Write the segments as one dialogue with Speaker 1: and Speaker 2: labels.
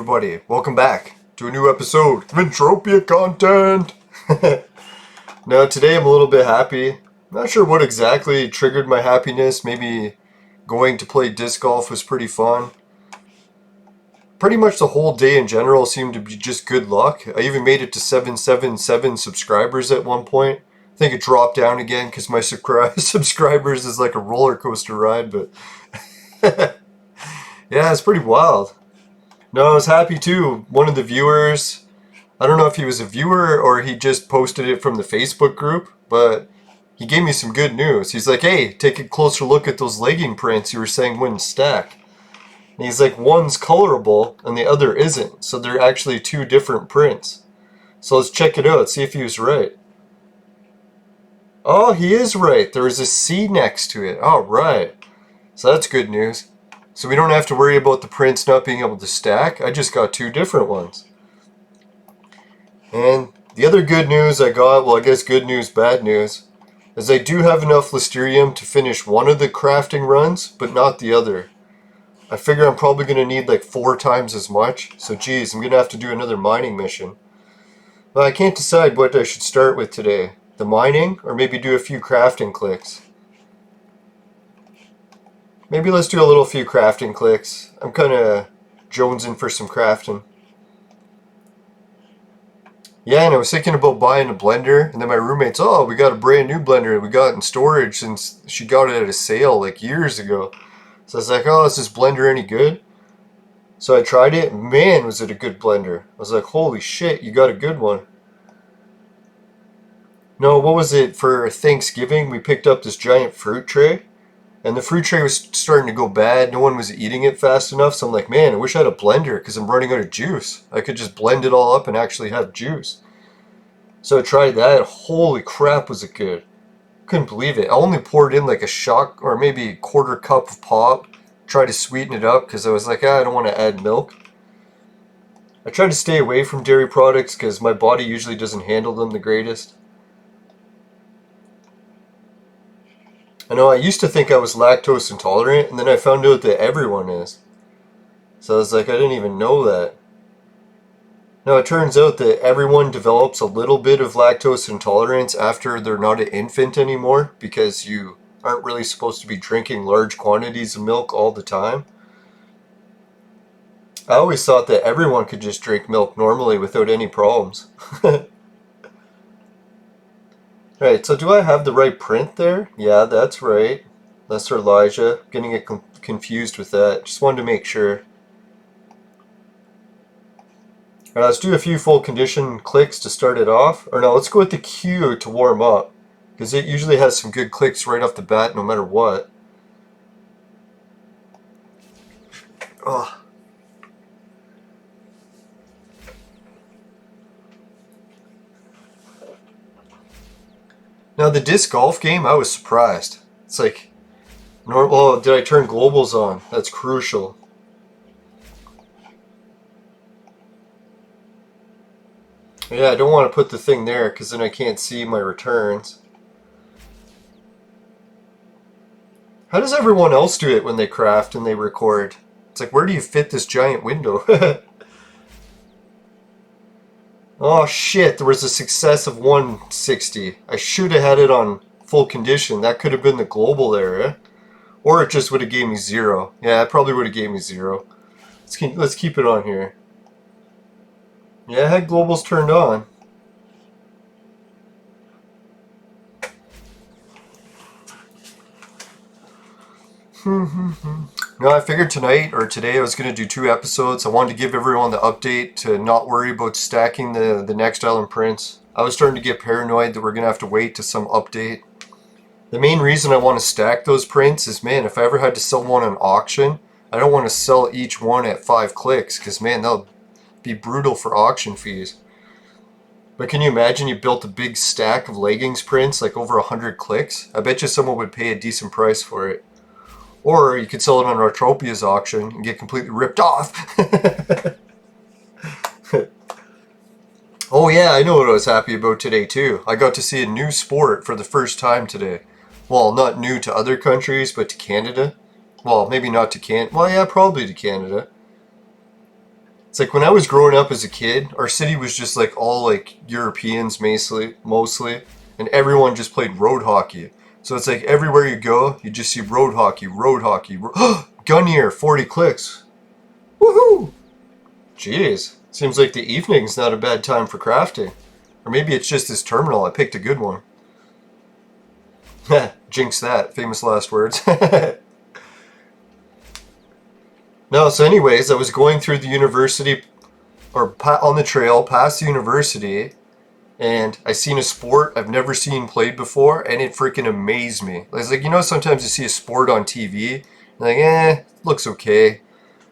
Speaker 1: everybody, welcome back to a new episode of Entropia content. Now today I'm a little bit happy. I'm not sure what exactly triggered my happiness. Maybe going to play disc golf was pretty fun. Pretty much the whole day in general seemed to be just good luck. I even made it to 777 subscribers at one point. I think it dropped down again because my subscribers is like a roller coaster ride, but yeah, it's pretty wild. No, I was happy too. One of the viewers, I don't know if he was a viewer or he just posted it from the Facebook group, but he gave me some good news. He's like, hey, take a closer look at those legging prints you were saying wouldn't stack. And he's like, one's colorable and the other isn't. So they're actually two different prints. So let's check it out, see if he was right. Oh, he is right. There is a C next to it. Oh, right. So that's good news. So we don't have to worry about the prints not being able to stack. I just got two different ones. And the other good news I got, well I guess good news, bad news, is I do have enough Listerium to finish one of the crafting runs, but not the other. I figure I'm probably going to need like 4 times as much. So geez, I'm going to have to do another mining mission. But I can't decide what I should start with today. The mining, or maybe do a few crafting clicks. Maybe let's do a little few crafting clicks. I'm kind of jonesing for some crafting. Yeah, and I was thinking about buying a blender, and then my roommates, oh, we got a brand new blender we got in storage since she got it at a sale like years ago. So I was like, oh, is this blender any good? So I tried it, man, was it a good blender. I was like, holy shit, you got a good one. No, what was it, for Thanksgiving, we picked up this giant fruit tray. And the fruit tray was starting to go bad. No one was eating it fast enough. So I'm like, man, I wish I had a blender because I'm running out of juice. I could just blend it all up and actually have juice. So I tried that. Holy crap, was it good. Couldn't believe it. I only poured in like a shot or maybe a quarter cup of pop. Tried to sweeten it up because I was like, I don't want to add milk. I try to stay away from dairy products because my body usually doesn't handle them the greatest. I know I used to think I was lactose intolerant, and then I found out that everyone is. So I was like, I didn't even know that. Now it turns out that everyone develops a little bit of lactose intolerance after they're not an infant anymore, because you aren't really supposed to be drinking large quantities of milk all the time. I always thought that everyone could just drink milk normally without any problems. Right, so do I have the right print there? Yeah, that's right. Lesser Elijah. Getting it confused with that. Just wanted to make sure. Alright, let's do a few full condition clicks to start it off. Or no, let's go with the Q to warm up. Because it usually has some good clicks right off the bat no matter what. Oh. Now the disc golf game, I was surprised. It's like, oh, did I turn globals on? That's crucial. Yeah, I don't want to put the thing there because then I can't see my returns. How does everyone else do it when they craft and they record? It's like, where do you fit this giant window? Oh shit, there was a success of 160. I should have had it on full condition. That could have been the global area. Or it just would have gave me 0. Yeah, it probably would have gave me 0. Let's keep it on here. Yeah, I had globals turned on. No, I figured tonight or today I was going to do 2 episodes. I wanted to give everyone the update to not worry about stacking the next island prints. I was starting to get paranoid that we're going to have to wait to some update. The main reason I want to stack those prints is, man, if I ever had to sell one on auction, I don't want to sell each one at 5 clicks because, man, that'll be brutal for auction fees. But can you imagine you built a big stack of leggings prints, like over 100 clicks? I bet you someone would pay a decent price for it. Or you could sell it on Rocktropia's auction and get completely ripped off. Oh yeah, I know what I was happy about today too. I got to see a new sport for the first time today. Well, not new to other countries, but to Canada. Well, maybe not to Canada. Well, yeah, probably to Canada. It's like when I was growing up as a kid, our city was just like all like Europeans mostly, and everyone just played road hockey. So it's like everywhere you go, you just see road hockey, road hockey. Gunnier, 40 clicks. Woohoo! Jeez, seems like the evening's not a bad time for crafting. Or maybe it's just this terminal, I picked a good one. Jinx that, famous last words. No, so anyways, I was going through the university, or on the trail past the university, and I seen a sport I've never seen played before, and it freaking amazed me. It's like, you know, sometimes you see a sport on TV, and like, looks okay.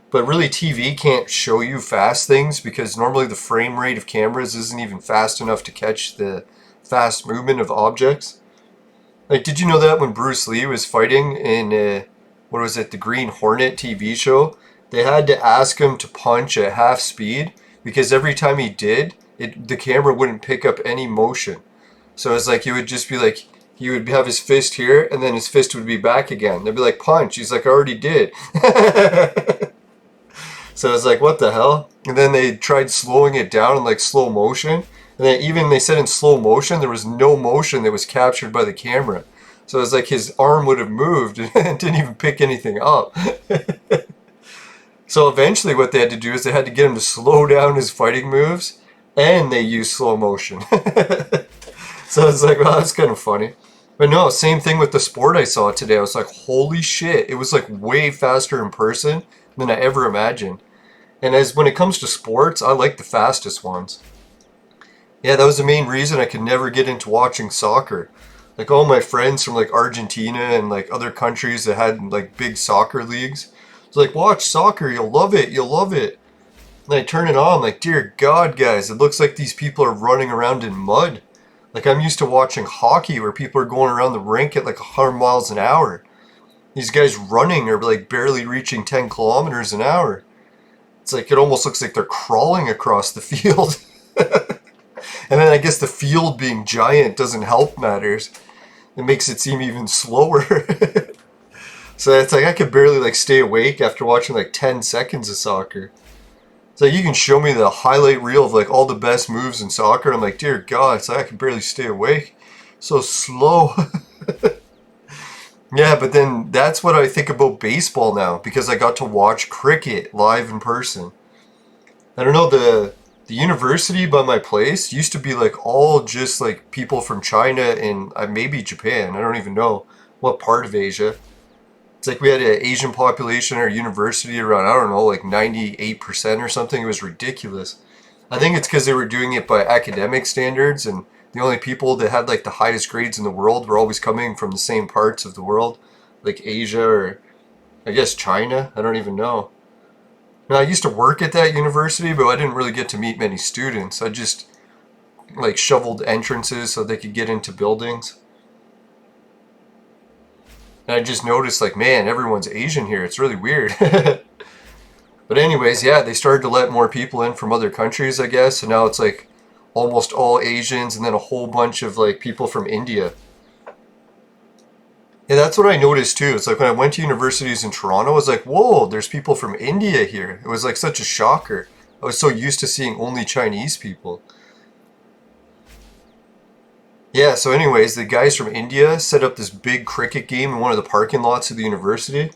Speaker 1: But really, TV can't show you fast things because normally the frame rate of cameras isn't even fast enough to catch the fast movement of objects. Like, did you know that when Bruce Lee was fighting in, what was it, the Green Hornet TV show? They had to ask him to punch at half speed because every time he did, the camera wouldn't pick up any motion. So it's like he would just be like, he would have his fist here and then his fist would be back again. They'd be like, punch. He's like, I already did. So I was like, what the hell? And then they tried slowing it down in like slow motion. And then even they said in slow motion, there was no motion that was captured by the camera. So it was like his arm would have moved and didn't even pick anything up. So eventually what they had to do is they had to get him to slow down his fighting moves and they used slow motion. So it's like, well, that's kind of funny. But no, same thing with the sport I saw today. I was like, holy shit. It was like way faster in person than I ever imagined. And as when it comes to sports, I like the fastest ones. Yeah, that was the main reason I could never get into watching soccer. Like all my friends from like Argentina and like other countries that had like big soccer leagues. It's like, watch soccer, you'll love it, you'll love it. And I turn it on, like, dear God, guys, it looks like these people are running around in mud. Like I'm used to watching hockey where people are going around the rink at like 100 miles an hour. These guys running are like barely reaching 10 kilometers an hour. It's like it almost looks like they're crawling across the field. And then I guess the field being giant doesn't help matters. It makes it seem even slower. So it's like I could barely like stay awake after watching like 10 seconds of soccer. So you can show me the highlight reel of like all the best moves in soccer. I'm like, dear God, it's like I can barely stay awake. So slow. Yeah, but then that's what I think about baseball now because I got to watch cricket live in person. I don't know, the university by my place used to be like all just like people from China and maybe Japan. I don't even know what part of Asia. It's like we had an Asian population at our university around, I don't know, like 98% or something. It was ridiculous. I think it's because they were doing it by academic standards and the only people that had like the highest grades in the world were always coming from the same parts of the world, like Asia or I guess China. I don't even know. Now, I used to work at that university, but I didn't really get to meet many students. I just like shoveled entrances so they could get into buildings. And I just noticed like, man, everyone's Asian here. It's really weird. But anyways, yeah, they started to let more people in from other countries, I guess. And now it's like almost all Asians and then a whole bunch of like people from India. Yeah, that's what I noticed too. It's like when I went to universities in Toronto, I was like, whoa, there's people from India here. It was like such a shocker. I was so used to seeing only Chinese people. Yeah, so anyways, the guys from India set up this big cricket game in one of the parking lots of the university,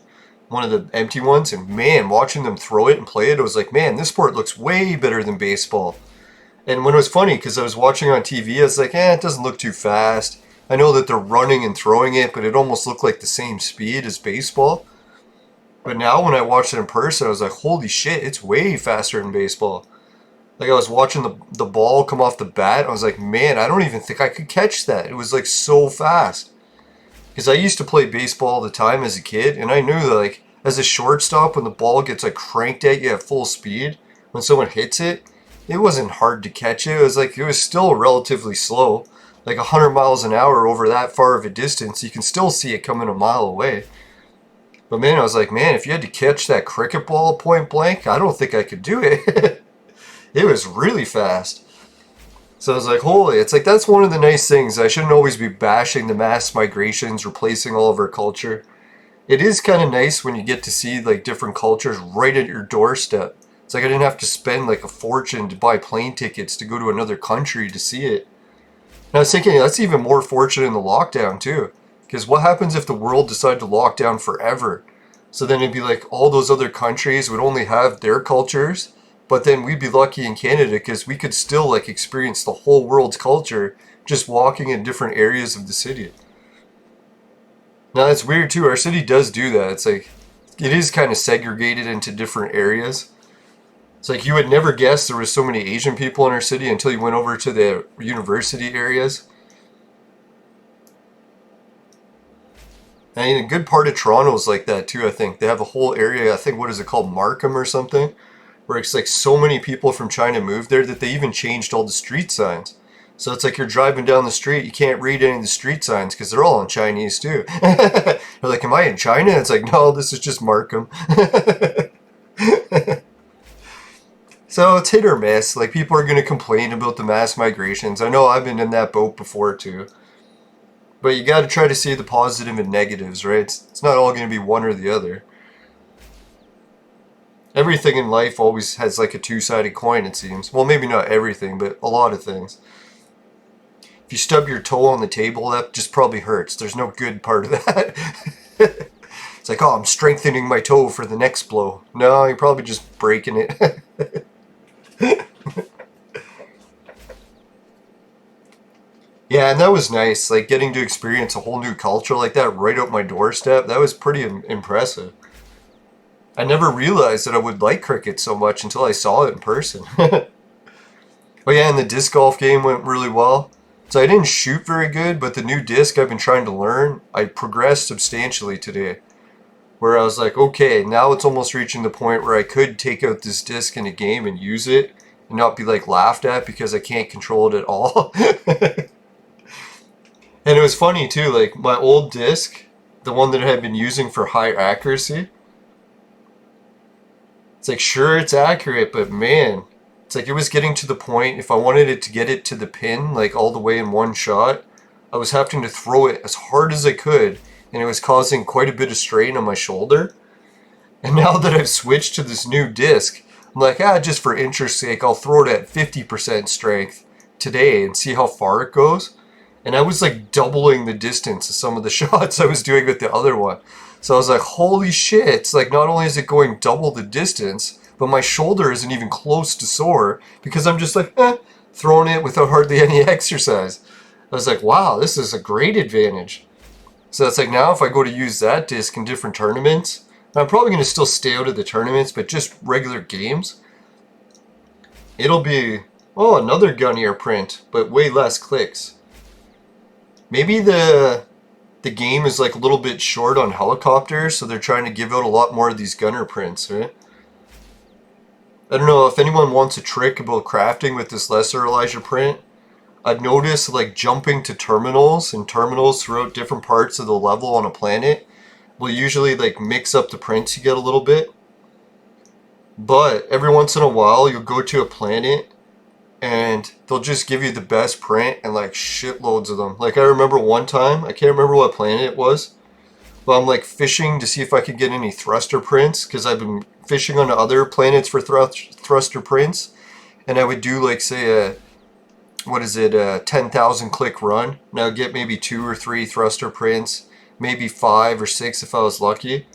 Speaker 1: one of the empty ones, and man, watching them throw it and play it, I was like, man, this sport looks way better than baseball. And when it was funny, because I was watching on TV, I was like, it doesn't look too fast. I know that they're running and throwing it, but it almost looked like the same speed as baseball. But now when I watched it in person, I was like, holy shit, it's way faster than baseball. Like I was watching the ball come off the bat, I was like, man, I don't even think I could catch that. It was like so fast. Because I used to play baseball all the time as a kid, and I knew that like as a shortstop, when the ball gets like cranked at you at full speed, when someone hits it, it wasn't hard to catch it. It was like, it was still relatively slow. Like 100 miles an hour over that far of a distance, you can still see it coming a mile away. But man, I was like, man, if you had to catch that cricket ball point blank, I don't think I could do it. It was really fast. So I was like, holy, it's like that's one of the nice things. I shouldn't always be bashing the mass migrations replacing all of our culture. It is kind of nice when you get to see like different cultures right at your doorstep. It's like I didn't have to spend like a fortune to buy plane tickets to go to another country to see it. And I was thinking that's even more fortunate in the lockdown too. Because what happens if the world decided to lock down forever? So then it'd be like all those other countries would only have their cultures, but then we'd be lucky in Canada because we could still like experience the whole world's culture just walking in different areas of the city. Now that's weird too. Our city does do that. It's like it is kind of segregated into different areas. It's like you would never guess there was so many Asian people in our city until you went over to the university areas. And a good part of Toronto is like that too, I think. They have a whole area, I think, what is it called, Markham or something? Where it's like so many people from China moved there that they even changed all the street signs. So it's like you're driving down the street, you can't read any of the street signs because they're all in Chinese too. They're like, am I in China? It's like, no, this is just Markham. So it's hit or miss. Like people are going to complain about the mass migrations. I know I've been in that boat before too. But you got to try to see the positive and negatives, right? It's not all going to be one or the other. Everything in life always has like a two-sided coin, it seems. Well, maybe not everything, but a lot of things. If you stub your toe on the table, that just probably hurts. There's no good part of that. It's like, oh, I'm strengthening my toe for the next blow. No, you're probably just breaking it. Yeah, and that was nice. Like getting to experience a whole new culture like that right up my doorstep. That was pretty impressive. I never realized that I would like cricket so much until I saw it in person. Oh yeah, and the disc golf game went really well. So I didn't shoot very good, but the new disc I've been trying to learn, I progressed substantially today. Where I was like, okay, now it's almost reaching the point where I could take out this disc in a game and use it and not be like laughed at because I can't control it at all. And it was funny too, like my old disc, the one that I had been using for high accuracy, it's like sure it's accurate, but man, it's like it was getting to the point if I wanted it to get it to the pin like all the way in one shot, I was having to throw it as hard as I could and it was causing quite a bit of strain on my shoulder. And now that I've switched to this new disc, I'm like, just for interest's sake, I'll throw it at 50% strength today and see how far it goes. And I was like doubling the distance of some of the shots I was doing with the other one. So I was like, holy shit, it's like not only is it going double the distance, but my shoulder isn't even close to sore because I'm just like, throwing it without hardly any exercise. I was like, wow, this is a great advantage. So it's like now if I go to use that disc in different tournaments, I'm probably going to still stay out of the tournaments, but just regular games, it'll be, oh, another gunnier print, but way less clicks. Maybe the game is like a little bit short on helicopters, so they're trying to give out a lot more of these gunner prints, right? I don't know if anyone wants a trick about crafting with this lesser Elijah print. I've noticed like jumping to terminals and terminals throughout different parts of the level on a planet will usually like mix up the prints you get a little bit. But every once in a while you'll go to a planet and they'll just give you the best print and like shitloads of them. Like I remember one time, I can't remember what planet it was, but I'm like fishing to see if I could get any thruster prints because I've been fishing on other planets for thruster prints, and I would do like say a 10,000 click run, and I would get maybe 2 or 3 thruster prints, maybe 5 or 6 if I was lucky,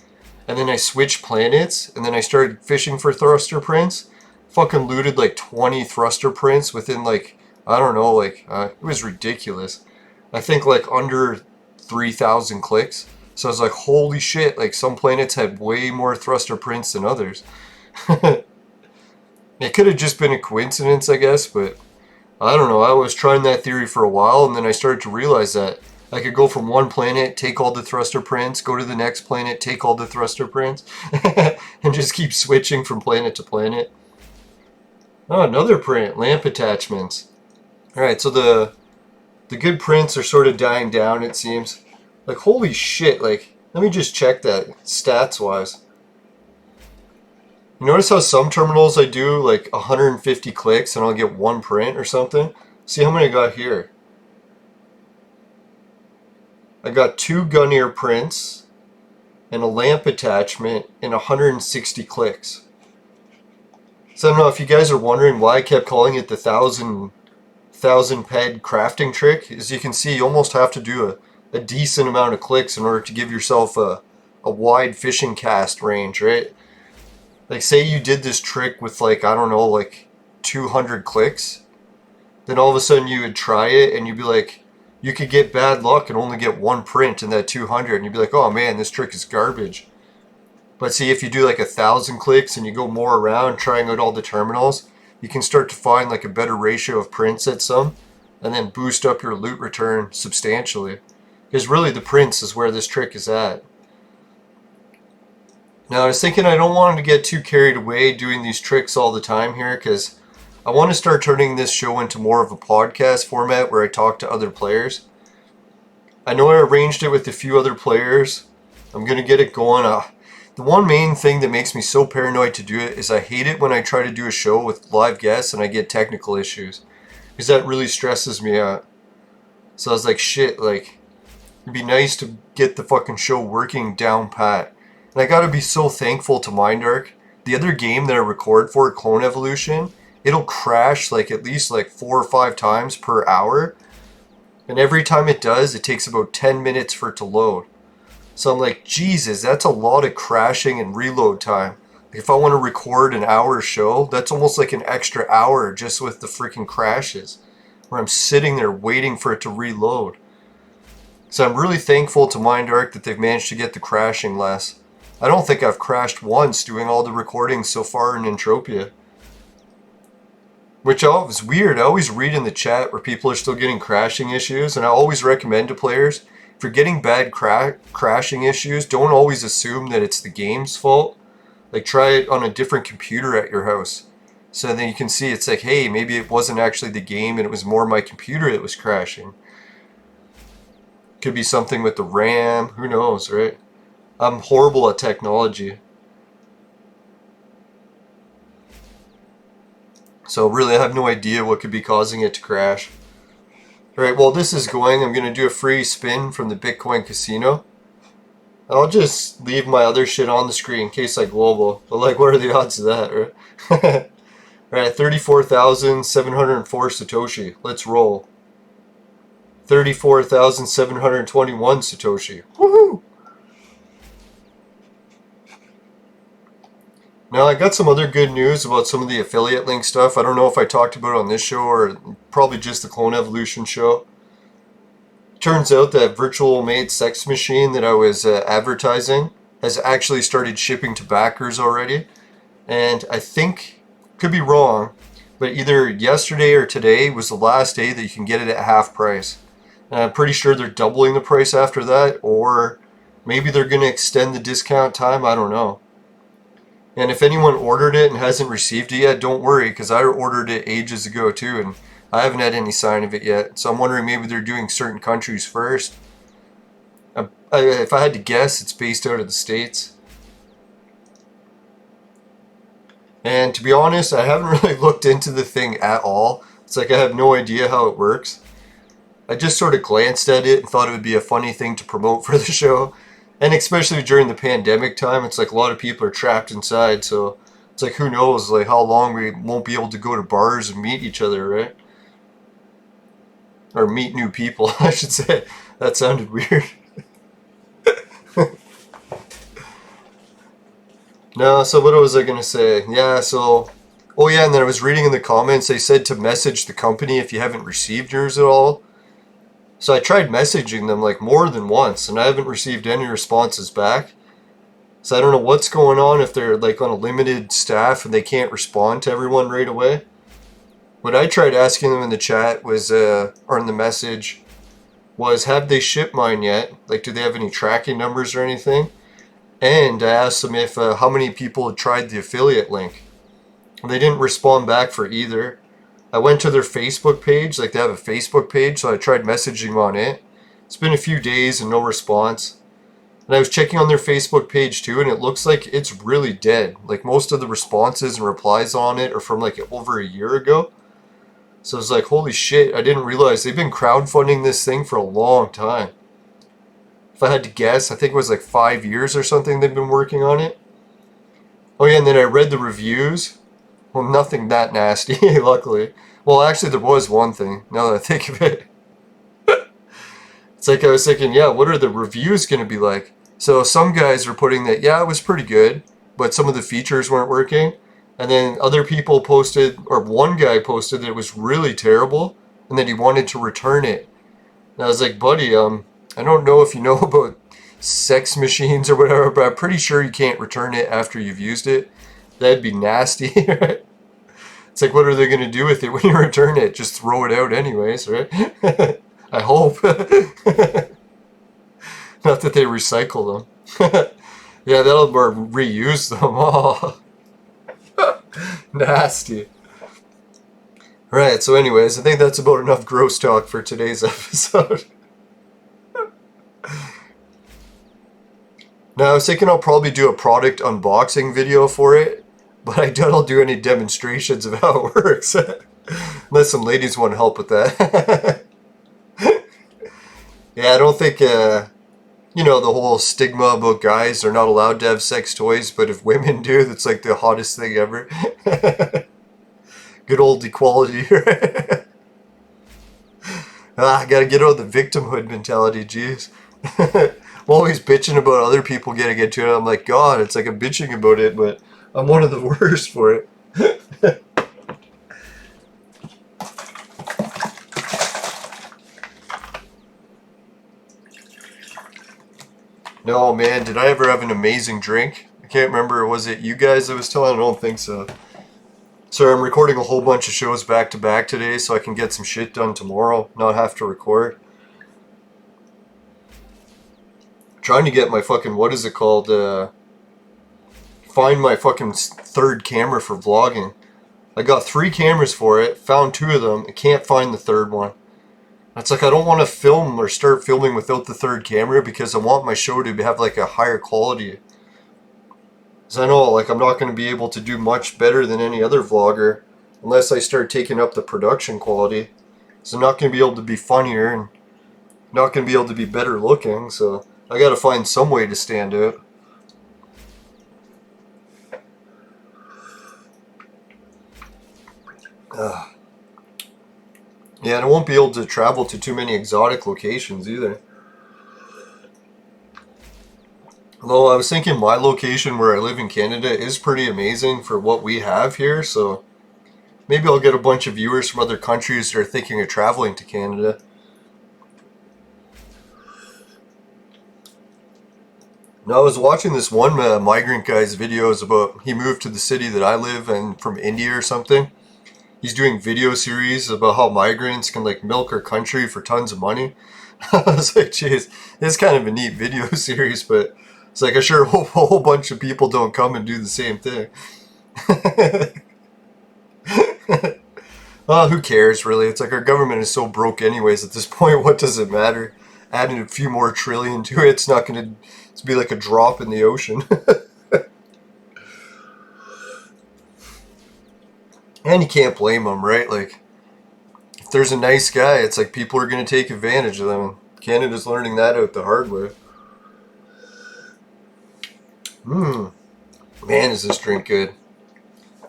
Speaker 1: and then I switched planets, and then I started fishing for thruster prints. Fucking looted like 20 thruster prints within like, I don't know, like, it was ridiculous. I think like under 3,000 clicks. So I was like, holy shit, like some planets had way more thruster prints than others. It could have just been a coincidence, I guess, but I don't know. I was trying that theory for a while, and then I started to realize that I could go from one planet, take all the thruster prints, go to the next planet, take all the thruster prints, and just keep switching from planet to planet. Oh, another print, lamp attachments. Alright, so the good prints are sort of dying down, it seems. Like, holy shit, like, let me just check that, stats-wise. You notice how some terminals I do, like, 150 clicks and I'll get 1 print or something? See how many I got here. I got 2 gun ear prints and a lamp attachment and 160 clicks. So I don't know if you guys are wondering why I kept calling it the thousand ped crafting trick. As you can see, you almost have to do a decent amount of clicks in order to give yourself a wide fishing cast range, right? Like say you did this trick with like, I don't know, like 200 clicks. Then all of a sudden you would try it and you'd be like, you could get bad luck and only get one print in that 200 and you'd be like, oh man, this trick is garbage. But see, if you do like 1,000 clicks and you go more around trying out all the terminals, you can start to find like a better ratio of prints at some and then boost up your loot return substantially. Because really the prints is where this trick is at. Now I was thinking I don't want to get too carried away doing these tricks all the time here, because I want to start turning this show into more of a podcast format where I talk to other players. I know I arranged it with a few other players. I'm going to get it going. The one main thing that makes me so paranoid to do it is I hate it when I try to do a show with live guests and I get technical issues, because that really stresses me out. So I was like, shit, like, it'd be nice to get the fucking show working down pat. And I gotta be so thankful to MindArk. The other game that I record for, Clone Evolution, it'll crash like at least like 4 or 5 times per hour. And every time it does, it takes about 10 minutes for it to load. So I'm like, Jesus, that's a lot of crashing and reload time. If I want to record an hour show, that's almost like an extra hour just with the freaking crashes, where I'm sitting there waiting for it to reload. So I'm really thankful to MindArk that they've managed to get the crashing less. I don't think I've crashed once doing all the recordings so far in Entropia. Which is weird. I always read in the chat where people are still getting crashing issues, and I always recommend to players, if you're getting bad crashing issues, don't always assume that it's the game's fault. Like, try it on a different computer at your house. So then you can see it's like, hey, maybe it wasn't actually the game and it was more my computer that was crashing. Could be something with the RAM, who knows, right? I'm horrible at technology. So really I have no idea what could be causing it to crash. Alright, while this is going, I'm going to do a free spin from the Bitcoin casino. I'll just leave my other shit on the screen in case I global. But like, what are the odds of that, right? Alright, 34,704 Satoshi. Let's roll. 34,721 Satoshi. Woohoo! Now I got some other good news about some of the affiliate link stuff. I don't know if I talked about it on this show or probably just the Clone Evolution show. Turns out that virtual maid sex machine that I was advertising has actually started shipping to backers already. And I think, could be wrong, but either yesterday or today was the last day that you can get it at half price. And I'm pretty sure they're doubling the price after that, or maybe they're going to extend the discount time, I don't know. And if anyone ordered it and hasn't received it yet, don't worry, because I ordered it ages ago too, and I haven't had any sign of it yet. So I'm wondering maybe they're doing certain countries first. If I had to guess, it's based out of the States. And to be honest, I haven't really looked into the thing at all. It's like I have no idea how it works. I just sort of glanced at it and thought it would be a funny thing to promote for the show. And especially during the pandemic time, it's like a lot of people are trapped inside, so it's like who knows like how long we won't be able to go to bars and meet each other, right? Or meet new people, I should say. That sounded weird. No, so what was I going to say? Yeah, so... Oh yeah, and then I was reading in the comments, they said to message the company if you haven't received yours at all. So I tried messaging them like more than once, and I haven't received any responses back. So I don't know what's going on, if they're like on a limited staff and they can't respond to everyone right away. What I tried asking them in the chat was, or in the message, was have they shipped mine yet? Like, do they have any tracking numbers or anything? And I asked them if how many people had tried the affiliate link. And they didn't respond back for either. I went to their Facebook page, like they have a Facebook page, so I tried messaging them on it. It's been a few days and no response. And I was checking on their Facebook page too, and it looks like it's really dead. Like most of the responses and replies on it are from like over a year ago. So it's like, holy shit, I didn't realize they've been crowdfunding this thing for a long time. If I had to guess, I think it was like 5 years or something they've been working on it. Oh yeah, and then I read the reviews. Well, nothing that nasty, luckily. Well, actually, there was one thing, now that I think of it. It's like I was thinking, yeah, what are the reviews going to be like? So some guys are putting that, yeah, it was pretty good, but some of the features weren't working. And then other people posted, or one guy posted that it was really terrible, and that he wanted to return it. And I was like, buddy, I don't know if you know about sex machines or whatever, but I'm pretty sure you can't return it after you've used it. That'd be nasty, right? It's like, what are they going to do with it when you return it? Just throw it out anyways, right? I hope. Not that they recycle them. Yeah, they'll reuse them. Oh, nasty. Right, so anyways, I think that's about enough gross talk for today's episode. Now, I was thinking I'll probably do a product unboxing video for it, but I doubt I'll do any demonstrations of how it works. Unless some ladies want help with that. Yeah, I don't think, you know, the whole stigma about guys are not allowed to have sex toys, but if women do, that's like the hottest thing ever. Good old equality. I gotta get out of the victimhood mentality, jeez. I'm always bitching about other people getting into it. I'm like, God, it's like I'm bitching about it, but I'm one of the worst for it. No, man, did I ever have an amazing drink? I can't remember. Was it you guys I was telling? I don't think so. Sorry, I'm recording a whole bunch of shows back to back today so I can get some shit done tomorrow, not have to record. Trying to get my fucking, what is it called? Find my fucking third camera for vlogging. I got 3 cameras for it, found 2 of them, I can't find the third one. It's like I don't want to film or start filming without the third camera because I want my show to have like a higher quality. Because I know like I'm not going to be able to do much better than any other vlogger unless I start taking up the production quality. So I'm not going to be able to be funnier and not going to be able to be better looking. So I got to find some way to stand out. Yeah, and I won't be able to travel to too many exotic locations either. Although I was thinking my location where I live in Canada is pretty amazing for what we have here, so maybe I'll get a bunch of viewers from other countries that are thinking of traveling to Canada. Now, I was watching this one migrant guy's videos about he moved to the city that I live in from India or something. He's doing video series about how migrants can like milk our country for tons of money. I was like, geez, it's kind of a neat video series, but it's like I sure hope a whole bunch of people don't come and do the same thing. Well, who cares really? It's like our government is so broke anyways at this point, what does it matter? Adding a few more trillion to it, it's not going to be like a drop in the ocean. And you can't blame them, right? Like, if there's a nice guy, it's like people are going to take advantage of them. Canada's learning that out the hard way. Man, is this drink good.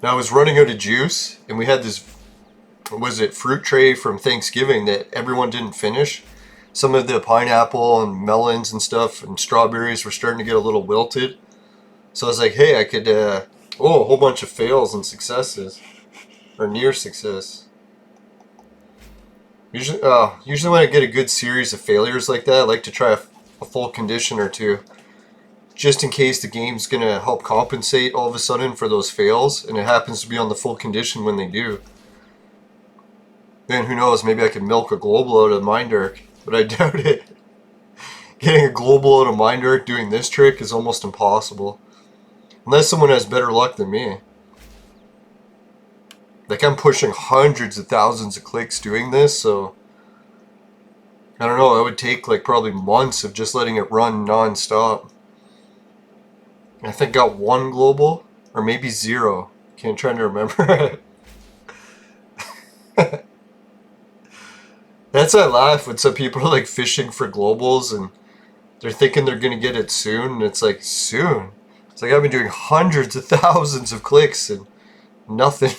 Speaker 1: Now, I was running out of juice, and we had this, was it fruit tray from Thanksgiving that everyone didn't finish. Some of the pineapple and melons and stuff and strawberries were starting to get a little wilted. So I was like, hey, I could, a whole bunch of fails and successes. Or near success. Usually when I get a good series of failures like that, I like to try a full condition or 2. Just in case the game's going to help compensate all of a sudden for those fails, and it happens to be on the full condition when they do. Then who knows, maybe I could milk a global out of Mind Arc, but I doubt it. Getting a global out of Mind Arc doing this trick is almost impossible. Unless someone has better luck than me. Like, I'm pushing hundreds of thousands of clicks doing this, so I don't know, it would take like probably months of just letting it run non-stop. I think I got 1 global, or maybe 0. Can't try to remember. That's why I laugh when some people are like fishing for globals and they're thinking they're gonna get it soon, and it's like, soon? It's like I've been doing hundreds of thousands of clicks and Nothing.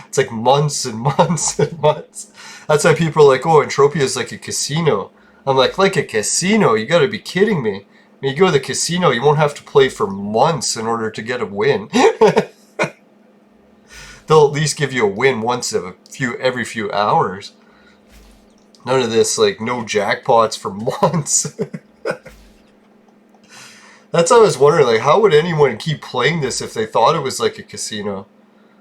Speaker 1: It's like months and months and months. That's why people are like, oh, Entropia is like a casino. I'm like a casino? You gotta be kidding me. When you go to the casino, you won't have to play for months in order to get a win. They'll at least give you a win once every few hours. None of this, like, no jackpots for months. That's what I was wondering, like, how would anyone keep playing this if they thought it was like a casino?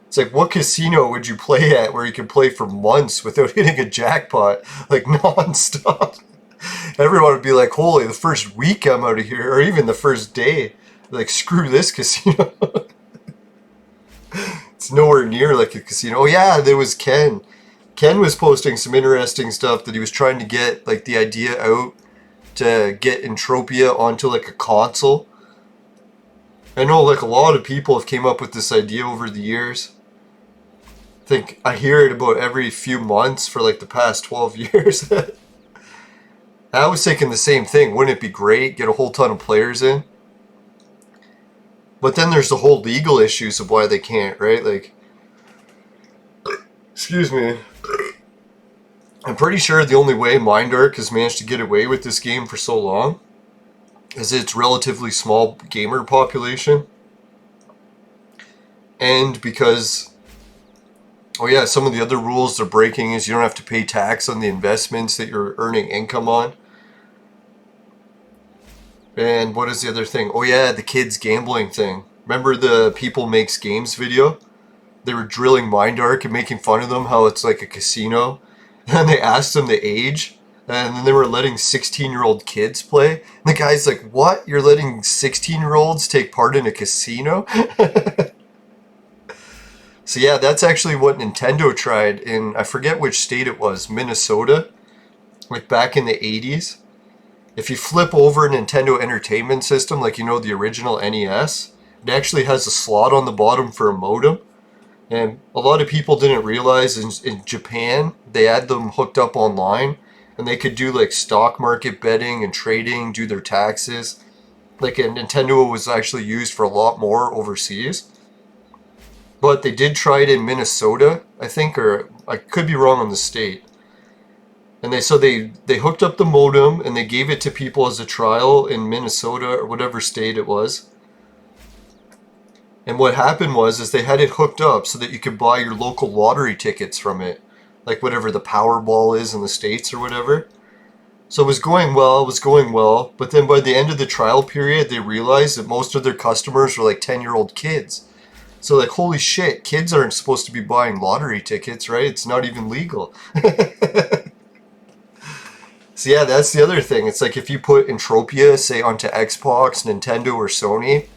Speaker 1: It's like, what casino would you play at where you can play for months without hitting a jackpot, like, non-stop? Everyone would be like, holy, the first week I'm out of here, or even the first day. Like, screw this casino. It's nowhere near like a casino. Oh yeah, there was Ken. Ken was posting some interesting stuff that he was trying to get, like, the idea out to get Entropia onto, like, a console. I know, like, a lot of people have came up with this idea over the years. I think I hear it about every few months for, like, the past 12 years. I was thinking the same thing. Wouldn't it be great? Get a whole ton of players in. But then there's the whole legal issues of why they can't, right? Like, excuse me. I'm pretty sure the only way MindArk has managed to get away with this game for so long is its relatively small gamer population. And because, oh yeah, some of the other rules they're breaking is you don't have to pay tax on the investments that you're earning income on. And what is the other thing? Oh yeah, the kids gambling thing. Remember the People Makes Games video? They were drilling MindArk and making fun of them, how it's like a casino. And they asked them the age, and then they were letting 16-year-old kids play. And the guy's like, what? You're letting 16-year-olds take part in a casino? So yeah, that's actually what Nintendo tried in, I forget which state it was, Minnesota, like back in the 80s. If you flip over a Nintendo Entertainment System, like, you know, the original NES, it actually has a slot on the bottom for a modem. And a lot of people didn't realize in Japan, they had them hooked up online, and they could do, like, stock market betting and trading, do their taxes. Like, a Nintendo was actually used for a lot more overseas. But they did try it in Minnesota, I think, or I could be wrong on the state. And they hooked up the modem and they gave it to people as a trial in Minnesota or whatever state it was. And what happened was they had it hooked up so that you could buy your local lottery tickets from it, like whatever the Powerball is in the States or whatever. So it was going well, but then by the end of the trial period, they realized that most of their customers were like 10-year-old kids. So like, holy shit, kids aren't supposed to be buying lottery tickets, right? It's not even legal. So yeah, that's the other thing. It's like if you put Entropia, say, onto Xbox, Nintendo, or Sony,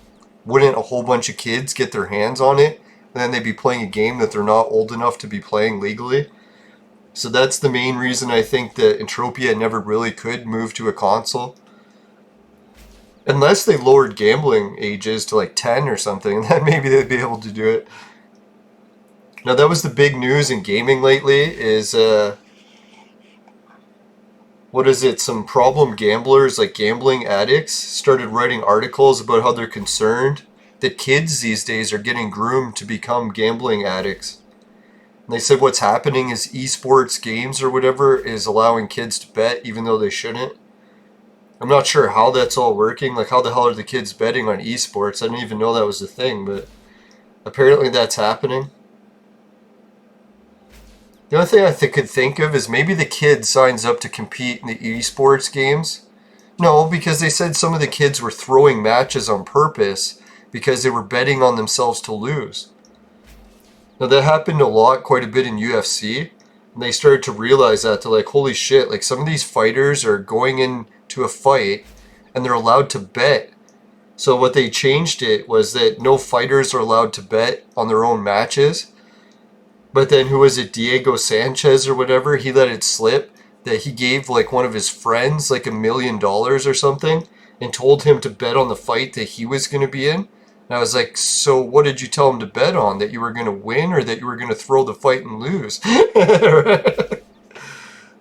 Speaker 1: wouldn't a whole bunch of kids get their hands on it? And then they'd be playing a game that they're not old enough to be playing legally. So that's the main reason I think that Entropia never really could move to a console. Unless they lowered gambling ages to like 10 or something, then maybe they'd be able to do it. Now that was the big news in gaming lately, is what is it, some problem gamblers, like gambling addicts, started writing articles about how they're concerned that kids these days are getting groomed to become gambling addicts. And they said what's happening is esports games or whatever is allowing kids to bet even though they shouldn't. I'm not sure how that's all working, like how the hell are the kids betting on esports? I didn't even know that was a thing, but apparently that's happening. The only thing I could think of is maybe the kid signs up to compete in the esports games. No, because they said some of the kids were throwing matches on purpose because they were betting on themselves to lose. Now that happened a lot, quite a bit in UFC, and they started to realize that. They're like, holy shit, like some of these fighters are going into a fight and they're allowed to bet. So what they changed it was that no fighters are allowed to bet on their own matches. But then, who was it, Diego Sanchez or whatever, he let it slip that he gave like one of his friends like $1 million or something and told him to bet on the fight that he was going to be in. And I was like, so what did you tell him to bet on? That you were going to win or that you were going to throw the fight and lose?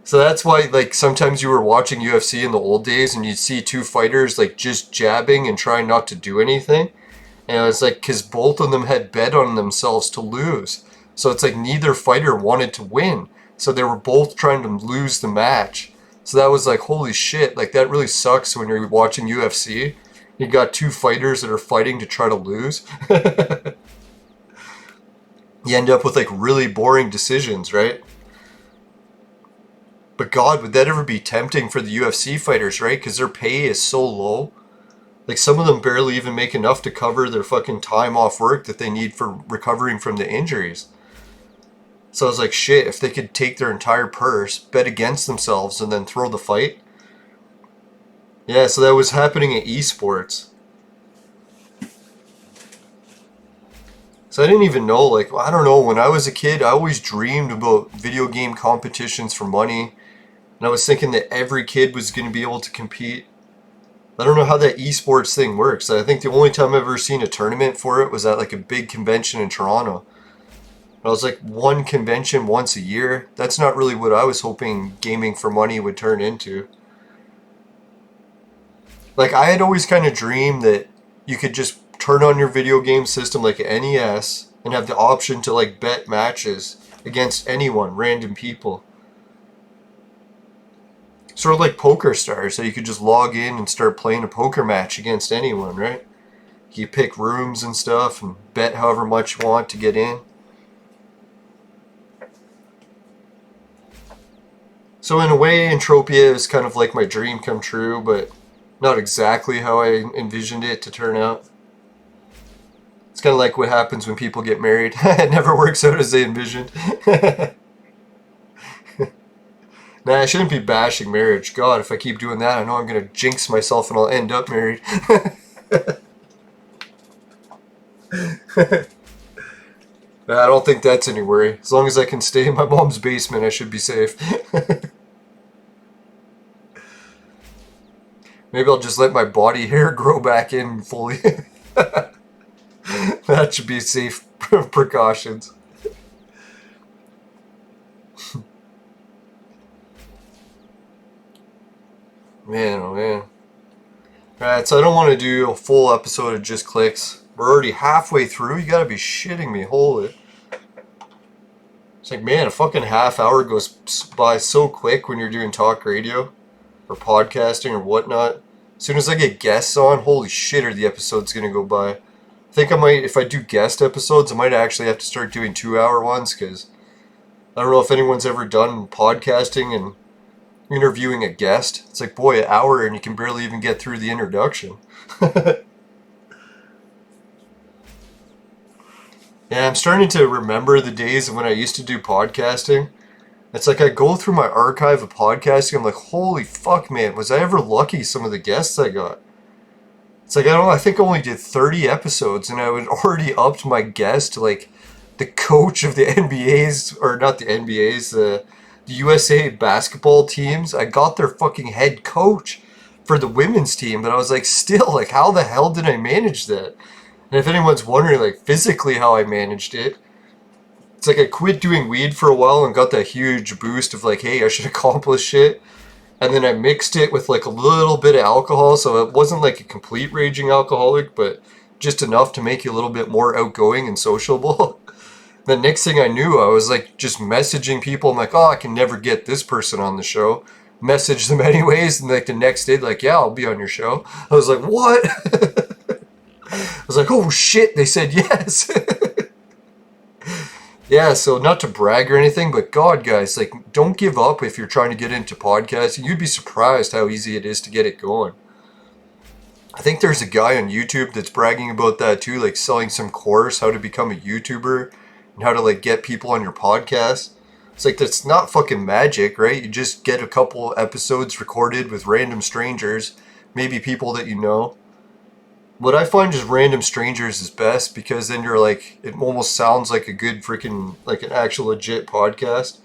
Speaker 1: So that's why, like, sometimes you were watching UFC in the old days and you'd see two fighters like just jabbing and trying not to do anything. And it was like, because both of them had bet on themselves to lose. So it's like neither fighter wanted to win. So they were both trying to lose the match. So that was like, holy shit, like that really sucks when you're watching UFC. You got two fighters that are fighting to try to lose. You end up with like really boring decisions, right? But God, would that ever be tempting for the UFC fighters, right? Because their pay is so low. Like some of them barely even make enough to cover their fucking time off work that they need for recovering from the injuries. So I was like, shit, if they could take their entire purse, bet against themselves, and then throw the fight. Yeah, so that was happening at esports. So I didn't even know, like, I don't know, when I was a kid, I always dreamed about video game competitions for money. And I was thinking that every kid was going to be able to compete. I don't know how that esports thing works. I think the only time I've ever seen a tournament for it was at like a big convention in Toronto. I was like, one convention once a year. That's not really what I was hoping gaming for money would turn into. Like, I had always kind of dreamed that you could just turn on your video game system like an NES and have the option to like bet matches against anyone, random people. Sort of like Poker Stars, so you could just log in and start playing a poker match against anyone, right? You pick rooms and stuff and bet however much you want to get in. So in a way, Entropia is kind of like my dream come true, but not exactly how I envisioned it to turn out. It's kind of like what happens when people get married. It never works out as they envisioned. Nah, I shouldn't be bashing marriage. God, if I keep doing that, I know I'm going to jinx myself and I'll end up married. I don't think that's any worry. As long as I can stay in my mom's basement, I should be safe. Maybe I'll just let my body hair grow back in fully. That should be safe precautions. Man, oh man. Alright, so I don't want to do a full episode of just clicks. We're already halfway through. You gotta be shitting me. Holy. It's like, man, a fucking half hour goes by so quick when you're doing talk radio or podcasting or whatnot. As soon as I get guests on, holy shit, are the episodes gonna go by. I think I might, if I do guest episodes, I might actually have to start doing 2-hour ones, because I don't know if anyone's ever done podcasting and interviewing a guest. It's like, boy, an hour and you can barely even get through the introduction. Yeah, I'm starting to remember the days when I used to do podcasting. It's like I go through my archive of podcasting, I'm like, holy fuck, man, was I ever lucky some of the guests I got? It's like, I think I only did 30 episodes and I had already upped my guest to like the coach of the NBA's, or not the NBA's, the USA basketball teams. I got their fucking head coach for the women's team, but I was like, still, like, how the hell did I manage that? And if anyone's wondering, like, physically how I managed it, it's like I quit doing weed for a while and got that huge boost of like, hey, I should accomplish shit. And then I mixed it with like a little bit of alcohol, so it wasn't like a complete raging alcoholic, but just enough to make you a little bit more outgoing and sociable. The next thing I knew, I was like just messaging people. I'm like, oh, I can never get this person on the show. Message them anyways, and like the next day, like, yeah, I'll be on your show. I was like, what? I was like, oh shit, they said yes. Yeah, so not to brag or anything, but God, guys, like, don't give up if you're trying to get into podcasting. You'd be surprised how easy it is to get it going. I think there's a guy on YouTube that's bragging about that too, like selling some course, how to become a YouTuber and how to like get people on your podcast. It's like, that's not fucking magic, right? You just get a couple episodes recorded with random strangers, maybe people that you know. What I find is random strangers is best, because then you're like, it almost sounds like a good freaking, like an actual legit podcast.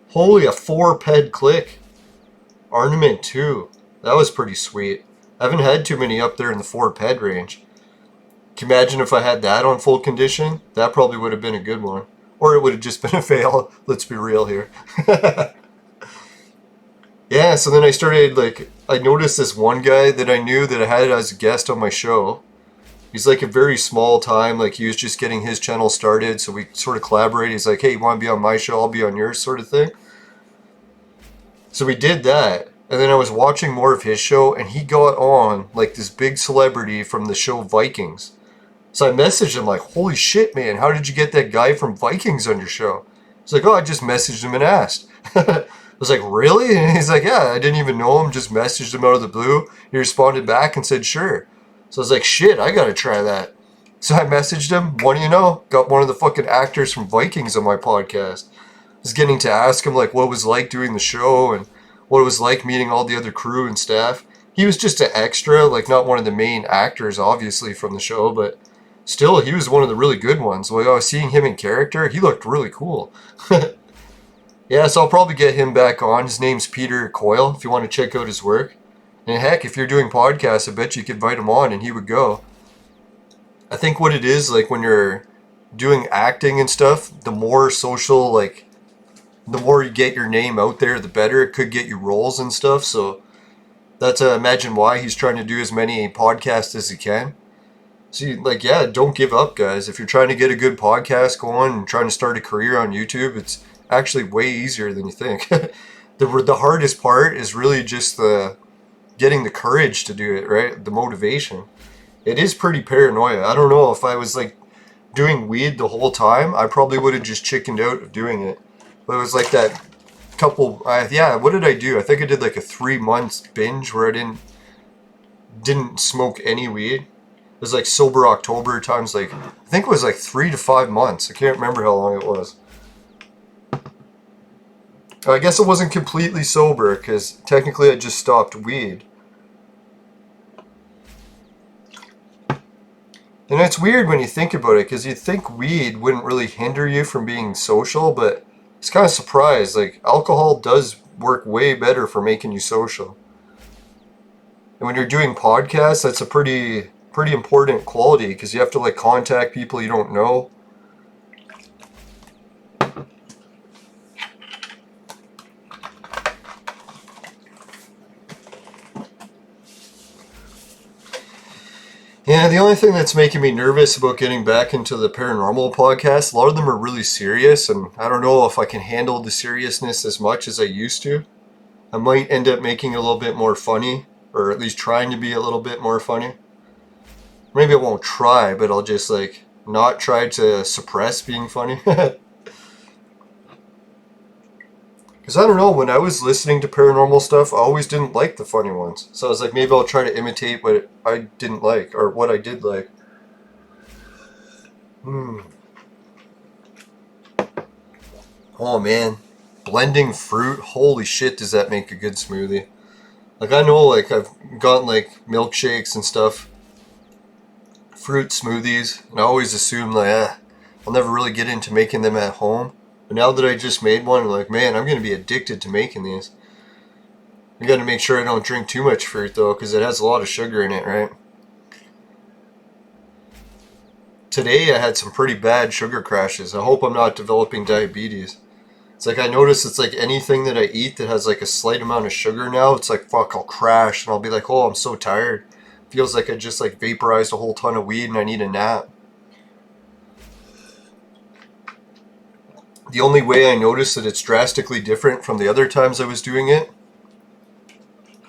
Speaker 1: Holy, a 4-ped click. Ornament 2. That was pretty sweet. I haven't had too many up there in the 4-ped range. Can you imagine if I had that on full condition? That probably would have been a good one. Or it would have just been a fail. Let's be real here. Yeah, so then I noticed this one guy that I knew that I had as a guest on my show. He's like a very small time, like he was just getting his channel started, so we sort of collaborated. He's like, hey, you want to be on my show? I'll be on yours, sort of thing. So we did that, and then I was watching more of his show, and he got on like this big celebrity from the show Vikings. So I messaged him like, holy shit, man, how did you get that guy from Vikings on your show? He's like, oh, I just messaged him and asked. I was like, really? And he's like, yeah, I didn't even know him, just messaged him out of the blue. He responded back and said, sure. So I was like, shit, I gotta try that. So I messaged him, what do you know? Got one of the fucking actors from Vikings on my podcast. I was getting to ask him like what it was like doing the show and what it was like meeting all the other crew and staff. He was just an extra, like not one of the main actors, obviously, from the show, but still, he was one of the really good ones. Like, I was seeing him in character, he looked really cool. Yeah, so I'll probably get him back on. His name's Peter Coyle, if you want to check out his work. And heck, if you're doing podcasts, I bet you could invite him on and he would go. I think what it is, like when you're doing acting and stuff, the more social, like, the more you get your name out there, the better. It could get you roles and stuff, so that's, imagine why he's trying to do as many podcasts as he can. See, like, yeah, don't give up, guys. If you're trying to get a good podcast going and trying to start a career on YouTube, it's actually way easier than you think. The hardest part is really just getting the courage to do it, right? The motivation. It is pretty paranoia. I don't know, if I was like doing weed the whole time, I probably would have just chickened out of doing it. But it was like that couple, yeah, what did I do? I think I did like a 3 months binge where I didn't smoke any weed. It was like sober October times, like, I think it was like 3 to 5 months. I can't remember how long it was. I guess it wasn't completely sober because technically I just stopped weed. And it's weird when you think about it because you'd think weed wouldn't really hinder you from being social, but it's kind of surprised. Like, alcohol does work way better for making you social. And when you're doing podcasts, that's a pretty important quality because you have to like contact people you don't know. Yeah, the only thing that's making me nervous about getting back into the paranormal podcast, a lot of them are really serious, and I don't know if I can handle the seriousness as much as I used to. I might end up making it a little bit more funny, or at least trying to be a little bit more funny. Maybe I won't try, but I'll just like not try to suppress being funny. Because I don't know, when I was listening to paranormal stuff, I always didn't like the funny ones. So I was like, maybe I'll try to imitate what I didn't like, or what I did like. Oh man, blending fruit, holy shit does that make a good smoothie. Like I know, like I've gotten like milkshakes and stuff, fruit smoothies, and I always assume like, I'll never really get into making them at home. But now that I just made one, I'm like, man, I'm going to be addicted to making these. I got to make sure I don't drink too much fruit, though, because it has a lot of sugar in it, right? Today I had some pretty bad sugar crashes. I hope I'm not developing diabetes. It's like I notice it's like anything that I eat that has like a slight amount of sugar now, it's like, fuck, I'll crash. And I'll be like, oh, I'm so tired. Feels like I just like vaporized a whole ton of weed and I need a nap. The only way I noticed that it's drastically different from the other times I was doing it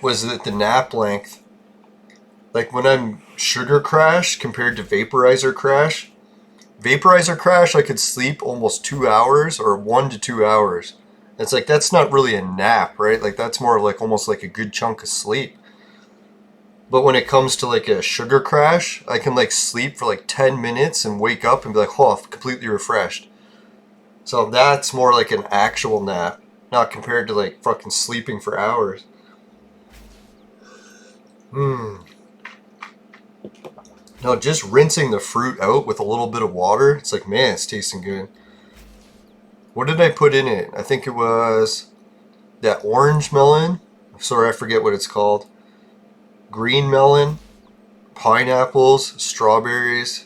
Speaker 1: was that the nap length, like when I'm sugar crash compared to vaporizer crash I could sleep almost 2 hours or 1 to 2 hours. It's like, that's not really a nap, right? Like that's more like almost like a good chunk of sleep. But when it comes to like a sugar crash, I can like sleep for like 10 minutes and wake up and be like, oh, I'm completely refreshed. So that's more like an actual nap, not compared to like fucking sleeping for hours. No, just rinsing the fruit out with a little bit of water, it's like, man, it's tasting good. What did I put in it? I think it was that orange melon. Sorry, I forget what it's called. Green melon, pineapples, strawberries.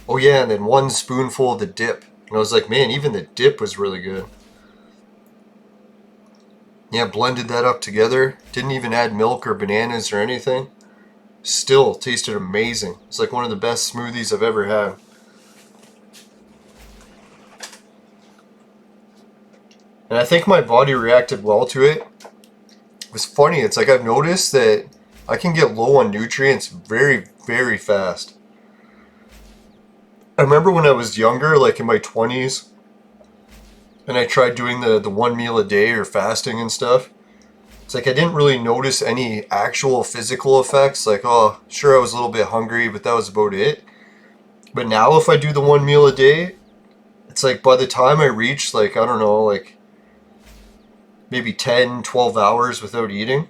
Speaker 1: Oh yeah, and then 1 spoonful of the dip. And I was like, man, even the dip was really good. Yeah, blended that up together. Didn't even add milk or bananas or anything. still tasted amazing. It's like one of the best smoothies I've ever had. And I think my body reacted well to it. It was funny, it's like I've noticed that I can get low on nutrients very, very fast. I remember when I was younger, like in my 20s, and I tried doing the one meal a day or fasting and stuff. It's like I didn't really notice any actual physical effects. Like, oh, sure, I was a little bit hungry, but that was about it. But now if I do the one meal a day, it's like by the time I reach, like, I don't know, like maybe 10, 12 hours without eating,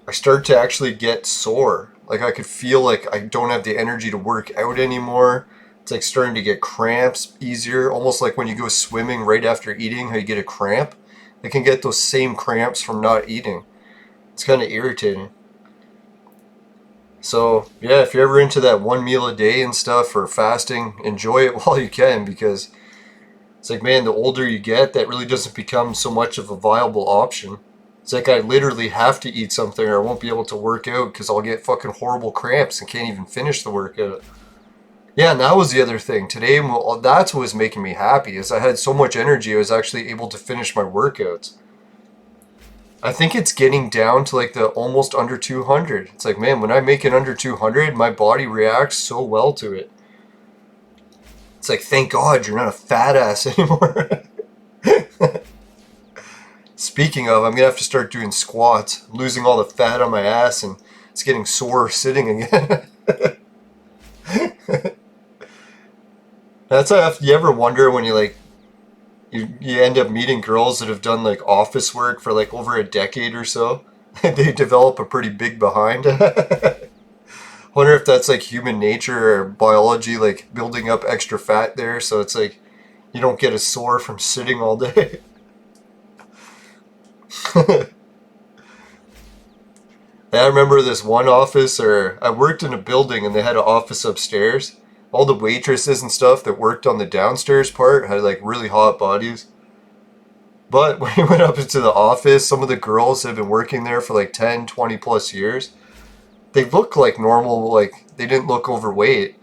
Speaker 1: I start to actually get sore. Like I could feel like I don't have the energy to work out anymore. It's like starting to get cramps easier, almost like when you go swimming right after eating, how you get a cramp. I can get those same cramps from not eating. It's kind of irritating. So yeah, if you're ever into that one meal a day and stuff or fasting, enjoy it while you can, because it's like, man, the older you get, that really doesn't become so much of a viable option. It's like I literally have to eat something or I won't be able to work out because I'll get fucking horrible cramps and can't even finish the workout. Yeah, and that was the other thing. Today, well, that's what was making me happy, is I had so much energy I was actually able to finish my workouts. I think it's getting down to like the almost under 200. It's like, man, when I make it under 200, my body reacts so well to it. It's like, thank God you're not a fat ass anymore. Speaking of, I'm going to have to start doing squats. I'm losing all the fat on my ass and it's getting sore sitting again. That's how you ever wonder when you like you end up meeting girls that have done like office work for like over a decade or so. They develop a pretty big behind. Wonder if that's like human nature or biology, like building up extra fat there, so it's like you don't get as sore from sitting all day. I remember this one office, or I worked in a building and they had an office upstairs. All the waitresses and stuff that worked on the downstairs part had like really hot bodies. But when we went up into the office, some of the girls that have been working there for like 10, 20 plus years, they looked like normal, like they didn't look overweight.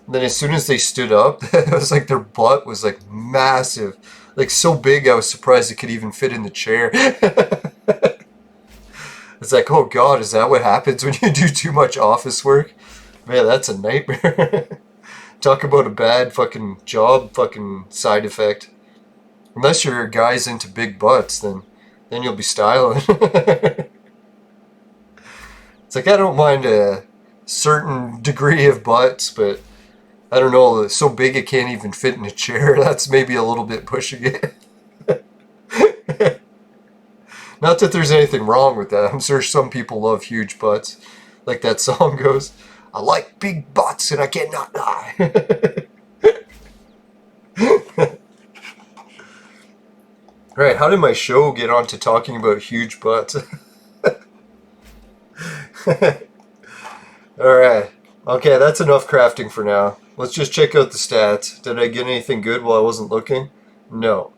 Speaker 1: And then as soon as they stood up, it was like their butt was like massive. Like so big I was surprised it could even fit in the chair. It's like, oh God, is that what happens when you do too much office work? Man, that's a nightmare. Talk about a bad fucking job fucking side effect. Unless you're guys into big butts, then you'll be styling. It's like, I don't mind a certain degree of butts, but I don't know, it's so big it can't even fit in a chair. That's maybe a little bit pushing it. Not that there's anything wrong with that. I'm sure some people love huge butts. Like that song goes, I like big butts and I cannot lie. Right, how did my show get on to talking about huge butts? Alright. Okay, that's enough crafting for now. Let's just check out the stats. Did I get anything good while I wasn't looking? No.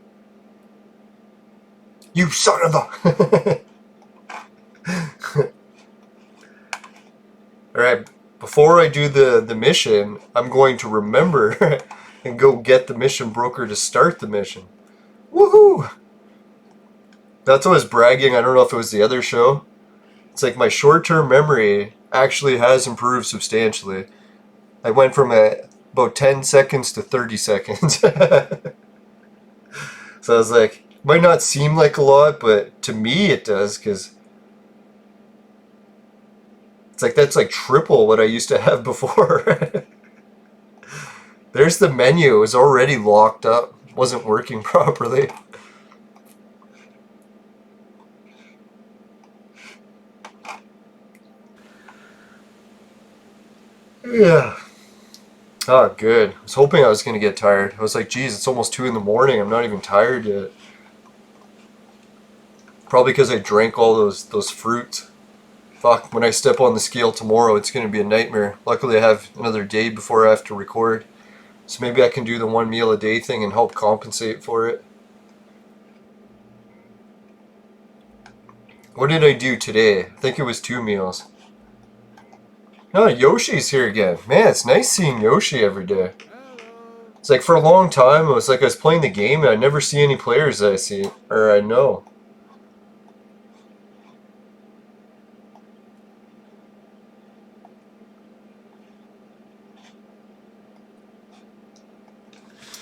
Speaker 1: You son of a... Alright, before I do the mission, I'm going to remember and go get the mission broker to start the mission. Woohoo! That's what I was bragging. I don't know if it was the other show. It's like my short-term memory actually has improved substantially. I went from about 10 seconds to 30 seconds. So I was like, might not seem like a lot, but to me it does, because it's like that's like triple what I used to have before. There's the menu. It was already locked up. It wasn't working properly. Yeah. Oh, good. I was hoping I was going to get tired. I was like, geez, it's almost 2 in the morning. I'm not even tired yet. Probably because I drank all those fruits. Fuck, when I step on the scale tomorrow, it's going to be a nightmare. Luckily, I have another day before I have to record. So maybe I can do the one meal a day thing and help compensate for it. What did I do today? I think it was 2 meals. No, Yoshi's here again. Man, it's nice seeing Yoshi every day. It's like for a long time, it was like I was playing the game and I never see any players that I see, or I know.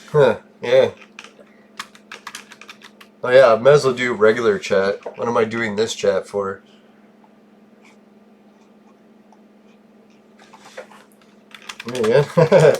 Speaker 1: Huh, yeah. Oh yeah, I might as well do regular chat. What am I doing this chat for? Yeah.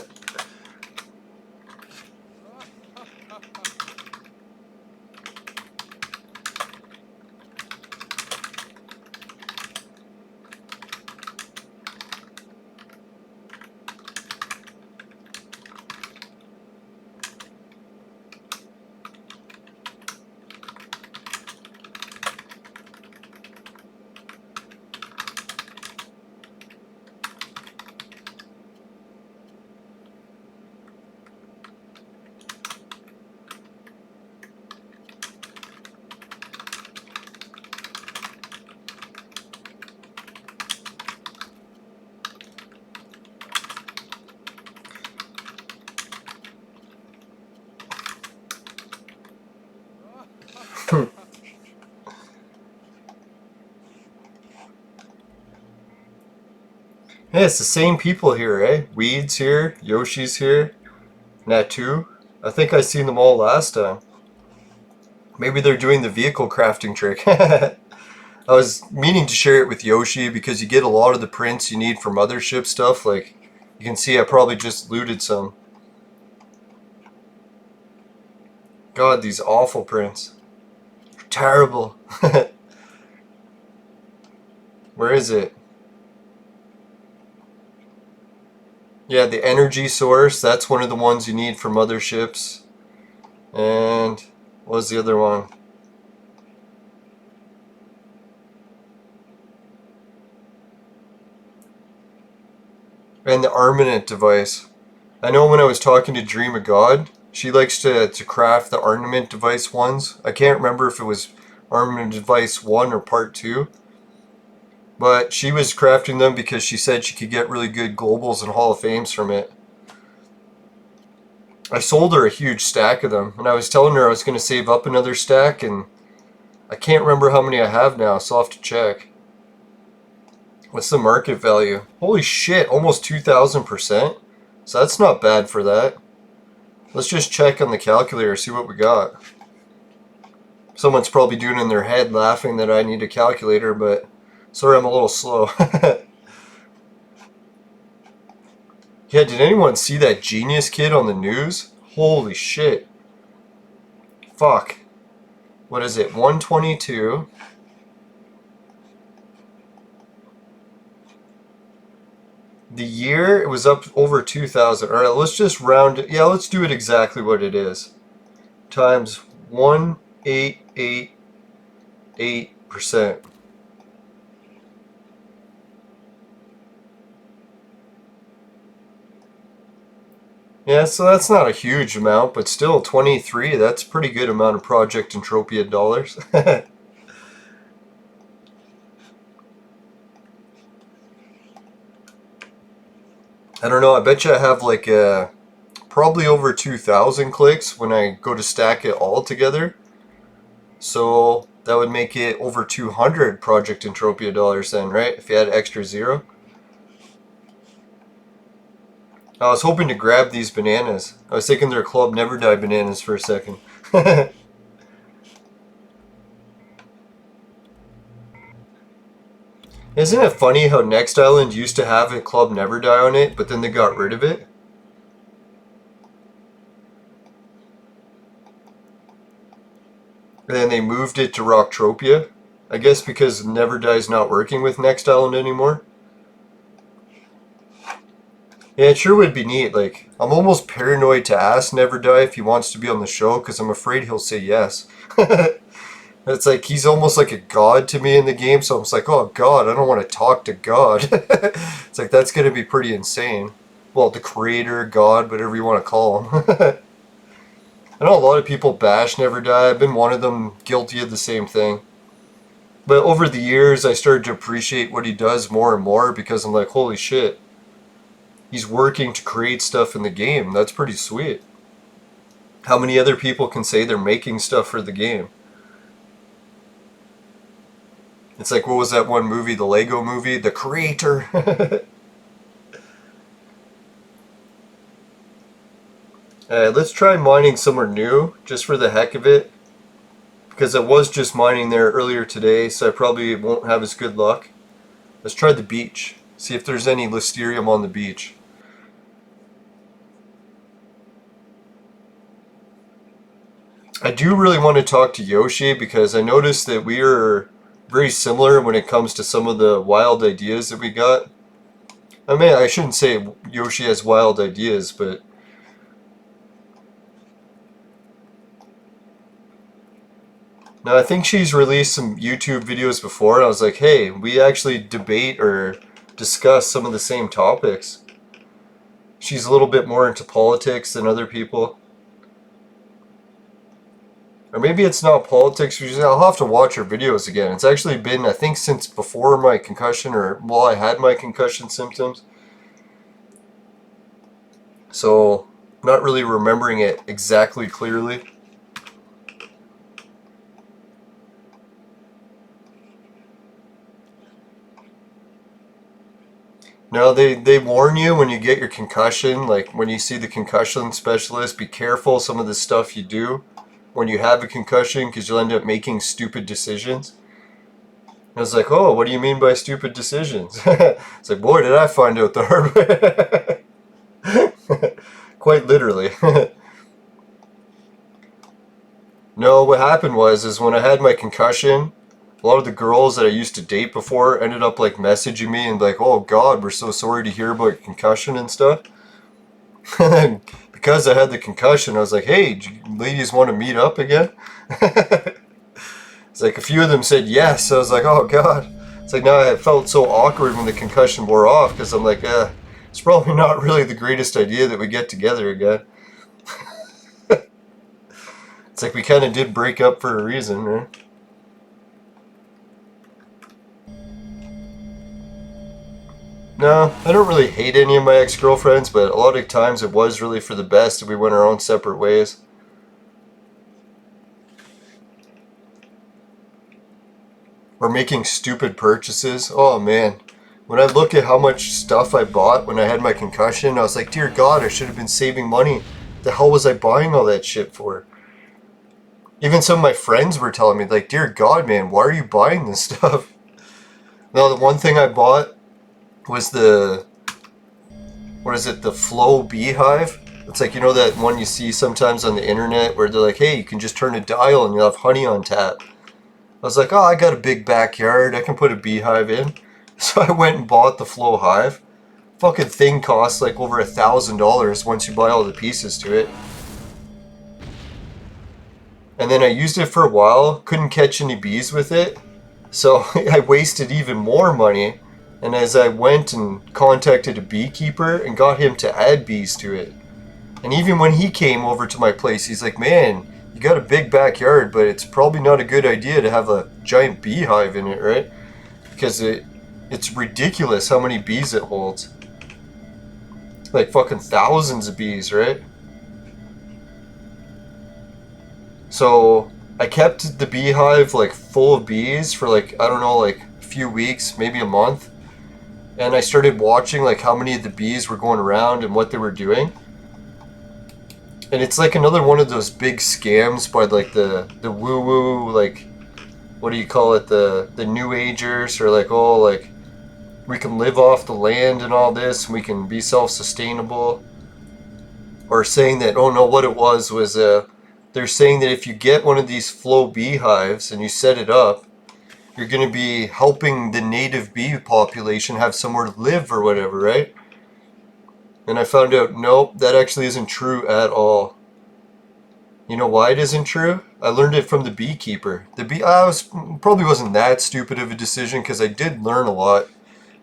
Speaker 1: Yeah, it's the same people here, eh? Weed's here, Yoshi's here, Natu. I think I seen them all last time. Maybe they're doing the vehicle crafting trick. I was meaning to share it with Yoshi because you get a lot of the prints you need for mothership stuff. Like, you can see I probably just looted some. God, these awful prints. Terrible. Where is it? Yeah, the energy source, that's one of the ones you need for motherships. And what was the other one? And the armament device. I know when I was talking to Dream of God, she likes to craft the armament device ones. I can't remember if it was armament device 1 or part 2. But she was crafting them because she said she could get really good globals and Hall of Fames from it. I sold her a huge stack of them, and I was telling her I was going to save up another stack, and I can't remember how many I have now, so I'll have to check. What's the market value? Holy shit, almost 2,000%? So that's not bad for that. Let's just check on the calculator, see what we got. Someone's probably doing in their head laughing that I need a calculator, but sorry I'm a little slow. Yeah, did anyone see that genius kid on the news? Holy shit. Fuck. What is it? 122. The year, it was up over 2,000. Alright, let's just round it. Yeah, let's do it exactly what it is. Times 1,888%. Yeah, so that's not a huge amount, but still 23, that's a pretty good amount of Project Entropia dollars. I don't know, I bet you I have like probably over 2,000 clicks when I go to stack it all together. So that would make it over 200 Project Entropia dollars then, right? If you had extra zero. I was hoping to grab these bananas. I was thinking they're Club Never Die bananas for a second. Isn't it funny how Next Island used to have a Club Never Die on it, but then they got rid of it? And then they moved it to Rocktropia. I guess because Never Die's not working with Next Island anymore. Yeah, it sure would be neat. Like, I'm almost paranoid to ask Never Die if he wants to be on the show because I'm afraid he'll say yes. It's like he's almost like a god to me in the game, so I'm just like, oh god, I don't want to talk to God. It's like that's gonna be pretty insane. Well, the creator, God, whatever you want to call him. I know a lot of people bash Never Die. I've been one of them, guilty of the same thing. But over the years, I started to appreciate what he does more and more because I'm like, holy shit, he's working to create stuff in the game. That's pretty sweet. How many other people can say they're making stuff for the game? It's like, what was that one movie, the Lego movie? The Creator. Let's try mining somewhere new, just for the heck of it. Because I was just mining there earlier today, so I probably won't have as good luck. Let's try the beach. See if there's any Listerium on the beach. I do really want to talk to Yoshi because I noticed that we are very similar when it comes to some of the wild ideas that we got. I mean, I shouldn't say Yoshi has wild ideas, but now I think she's released some YouTube videos before, and I was like, hey, we actually debate or discuss some of the same topics. She's a little bit more into politics than other people. Or maybe it's not politics. I'll have to watch her videos again. It's actually been, I think, since before my concussion, or while I had my concussion symptoms. So, not really remembering it exactly clearly. No, they warn you when you get your concussion, like when you see the concussion specialist, be careful some of the stuff you do when you have a concussion because you'll end up making stupid decisions. I was like, oh, what do you mean by stupid decisions? It's like, boy, did I find out the hard way. Quite literally. No, what happened is when I had my concussion, a lot of the girls that I used to date before ended up like messaging me and like, oh God, we're so sorry to hear about concussion and stuff. Because I had the concussion, I was like, hey, do you ladies want to meet up again? It's like a few of them said yes. I was like, oh God. It's like now I felt so awkward when the concussion wore off because I'm like, it's probably not really the greatest idea that we get together again. It's like we kind of did break up for a reason, right? No, I don't really hate any of my ex-girlfriends, but a lot of times it was really for the best and we went our own separate ways. Or making stupid purchases. Oh man. When I look at how much stuff I bought when I had my concussion, I was like, dear God, I should have been saving money. The hell was I buying all that shit for? Even some of my friends were telling me, like, dear God, man, why are you buying this stuff? Now, the one thing I bought was the, what is it, the Flow Beehive? It's like, you know that one you see sometimes on the internet where they're like, hey, you can just turn a dial and you'll have honey on tap. I was like, oh, I got a big backyard, I can put a beehive in. So I went and bought the Flow Hive. Fucking thing costs like over $1,000 once you buy all the pieces to it. And then I used it for a while, couldn't catch any bees with it. So I wasted even more money. And as I went and contacted a beekeeper and got him to add bees to it. And even when he came over to my place, he's like, man, you got a big backyard, but it's probably not a good idea to have a giant beehive in it, right? Because it's ridiculous how many bees it holds. Like fucking thousands of bees, right? So I kept the beehive like full of bees for like, I don't know, like a few weeks, maybe a month. And I started watching like how many of the bees were going around and what they were doing. And it's like another one of those big scams by like the woo-woo, like, what do you call it, the new agers, or like, oh, like, we can live off the land and all this, and we can be self-sustainable. Or saying that, oh no, what it was they're saying that if you get one of these Flow beehives and you set it up, you're going to be helping the native bee population have somewhere to live or whatever, right? And I found out, nope, that actually isn't true at all. You know why it isn't true? I learned it from the beekeeper. Probably wasn't that stupid of a decision because I did learn a lot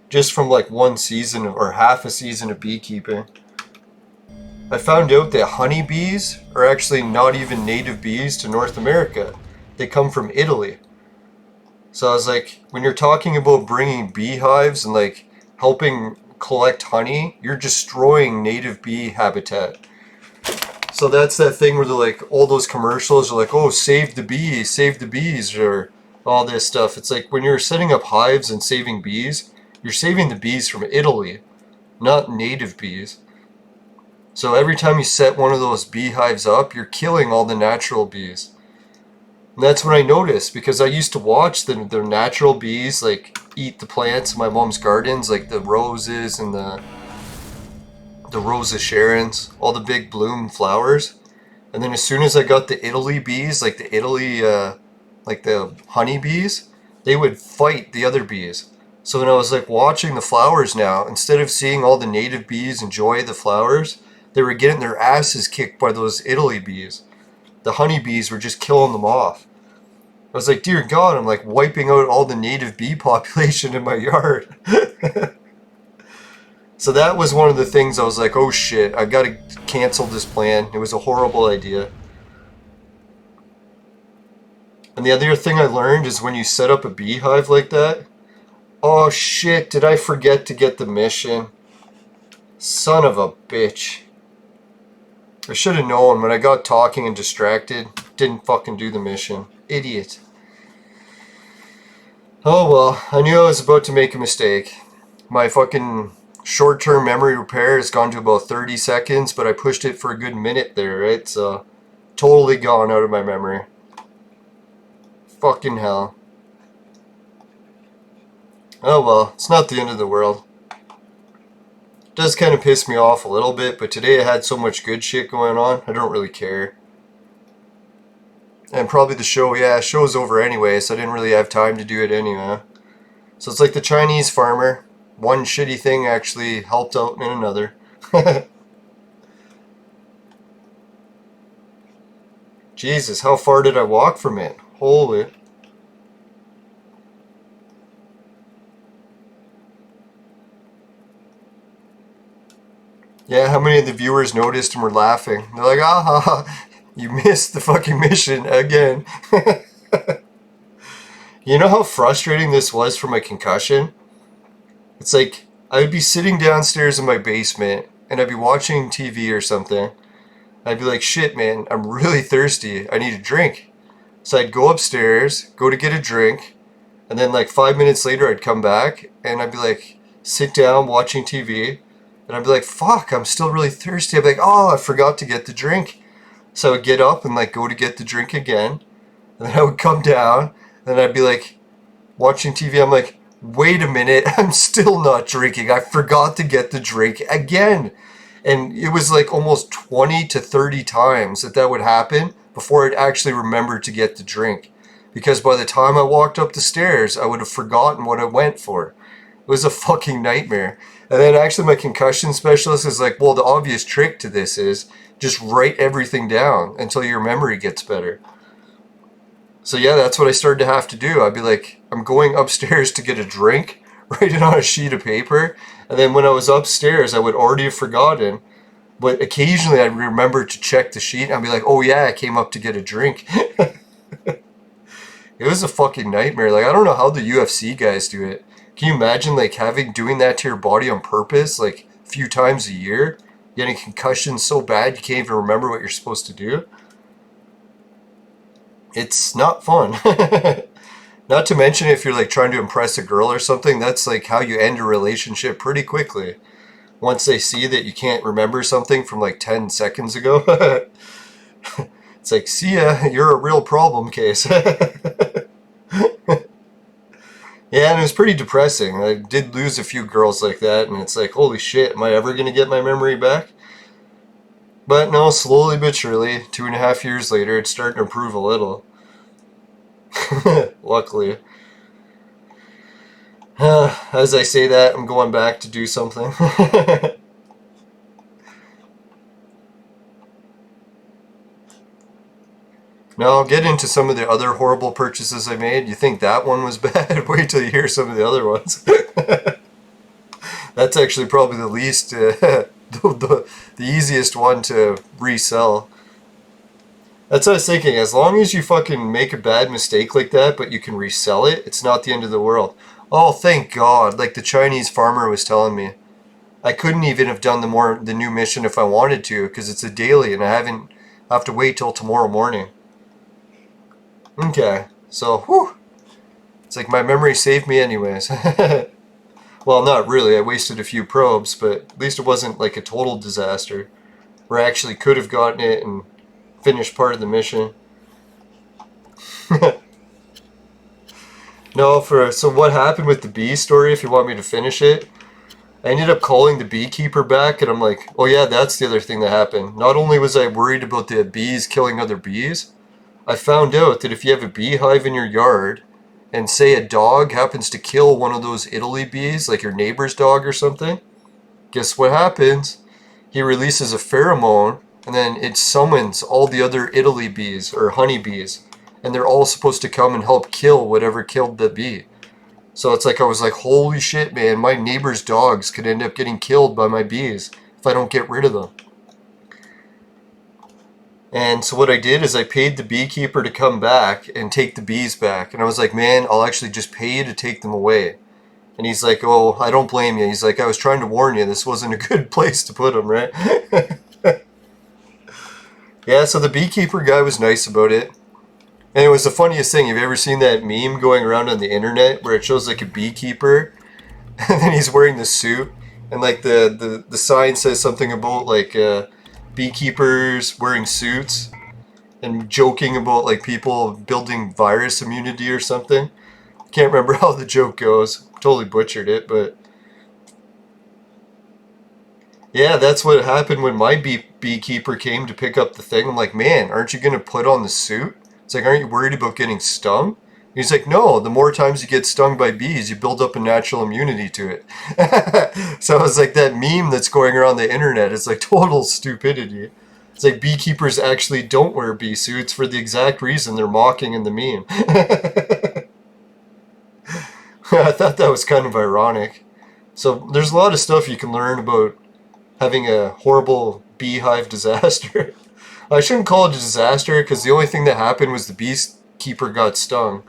Speaker 1: just from like one season or half a season of beekeeping. I found out that honeybees are actually not even native bees to North America. They come from Italy. So I was like, when you're talking about bringing beehives and like helping collect honey, you're destroying native bee habitat. So that's that thing where they're like, all those commercials are like, oh, save the bees, or all this stuff. It's like when you're setting up hives and saving bees, you're saving the bees from Italy, not native bees. So every time you set one of those beehives up, you're killing all the natural bees. And that's what I noticed, because I used to watch the natural bees like eat the plants in my mom's gardens, like the roses and the Rosa Sharons, all the big bloom flowers. And then as soon as I got the Italy bees, like the Italy, like the honey bees, they would fight the other bees. So when I was like watching the flowers now, instead of seeing all the native bees enjoy the flowers, they were getting their asses kicked by those Italy bees. The honey bees were just killing them off. I was like, dear God, I'm like wiping out all the native bee population in my yard. So that was one of the things I was like, oh shit, I gotta cancel this plan. It was a horrible idea. And the other thing I learned is when you set up a beehive like that, oh shit, did I forget to get the mission? Son of a bitch. I should have known when I got talking and distracted. Didn't fucking do the mission. Idiot. Oh well, I knew I was about to make a mistake. My fucking short-term memory repair has gone to about 30 seconds, but I pushed it for a good minute there, right? So, totally gone out of my memory. Fucking hell. Oh well, it's not the end of the world. It does kind of piss me off a little bit, but today I had so much good shit going on, I don't really care. And probably the show's over anyway, so I didn't really have time to do it anyway. So it's like the Chinese farmer. One shitty thing actually helped out in another. Jesus, how far did I walk from it? Holy. Yeah, how many of the viewers noticed and were laughing? They're like, ah, you missed the fucking mission again. You know how frustrating this was for my concussion? It's like, I would be sitting downstairs in my basement, and I'd be watching TV or something. I'd be like, shit, man, I'm really thirsty. I need a drink. So I'd go upstairs, go to get a drink, and then like 5 minutes later I'd come back, and I'd be like, sit down watching TV, and I'd be like, fuck, I'm still really thirsty. I'd be like, oh, I forgot to get the drink. So I would get up and like go to get the drink again, and then I would come down, and I'd be like, watching TV, I'm like, wait a minute, I'm still not drinking. I forgot to get the drink again. And it was like almost 20 to 30 times that would happen before I'd actually remember to get the drink. Because by the time I walked up the stairs, I would have forgotten what I went for. It was a fucking nightmare. And then actually my concussion specialist is like, well, the obvious trick to this is just write everything down until your memory gets better. So yeah, that's what I started to have to do. I'd be like, I'm going upstairs to get a drink, write it on a sheet of paper, and then when I was upstairs, I would already have forgotten. But occasionally I'd remember to check the sheet, and I'd be like, oh yeah, I came up to get a drink. It was a fucking nightmare. Like, I don't know how the UFC guys do it. Can you imagine like doing that to your body on purpose, like a few times a year? Getting concussions so bad you can't even remember what you're supposed to do? It's not fun. Not to mention if you're like trying to impress a girl or something, that's like how you end a relationship pretty quickly. Once they see that you can't remember something from like 10 seconds ago. It's like, see ya, you're a real problem case. Yeah, and it was pretty depressing. I did lose a few girls like that, and it's like, holy shit, am I ever going to get my memory back? But no, slowly but surely, 2.5 years later, it's starting to improve a little. Luckily. As I say that, I'm going back to do something. Now I'll get into some of the other horrible purchases I made. You think that one was bad? Wait till you hear some of the other ones. That's actually probably the least, the easiest one to resell. That's what I was thinking. As long as you fucking make a bad mistake like that, but you can resell it, it's not the end of the world. Oh, thank God. Like the Chinese farmer was telling me. I couldn't even have done the new mission if I wanted to, because it's a daily and I have to wait till tomorrow morning. Okay. So, whew. It's like my memory saved me anyways. Well, not really. I wasted a few probes, but at least it wasn't like a total disaster. Where I actually could have gotten it and finished part of the mission. No, so what happened with the bee story, if you want me to finish it, I ended up calling the beekeeper back, and I'm like, oh yeah, that's the other thing that happened. Not only was I worried about the bees killing other bees, I found out that if you have a beehive in your yard, and say a dog happens to kill one of those Italy bees, like your neighbor's dog or something, guess what happens? He releases a pheromone, and then it summons all the other Italy bees, or honeybees, and they're all supposed to come and help kill whatever killed the bee. So it's like I was like, holy shit, man, my neighbor's dogs could end up getting killed by my bees if I don't get rid of them. And so what I did is I paid the beekeeper to come back and take the bees back. And I was like, man, I'll actually just pay you to take them away. And he's like, oh, I don't blame you. He's like, I was trying to warn you, this wasn't a good place to put them, right? Yeah, so the beekeeper guy was nice about it. And it was the funniest thing. Have you ever seen that meme going around on the internet where it shows like a beekeeper and then he's wearing the suit and like the sign says something about like beekeepers wearing suits and joking about like people building virus immunity or something? I can't remember how the joke goes. Totally butchered it, but yeah, that's what happened when my beekeeper came to pick up the thing. I'm like, man, aren't you going to put on the suit? It's like, aren't you worried about getting stung? He's like, no, the more times you get stung by bees, you build up a natural immunity to it. So it's like that meme that's going around the internet. It's like total stupidity. It's like beekeepers actually don't wear bee suits for the exact reason they're mocking in the meme. I thought that was kind of ironic. So there's a lot of stuff you can learn about having a horrible beehive disaster. I shouldn't call it a disaster because the only thing that happened was the beekeeper got stung.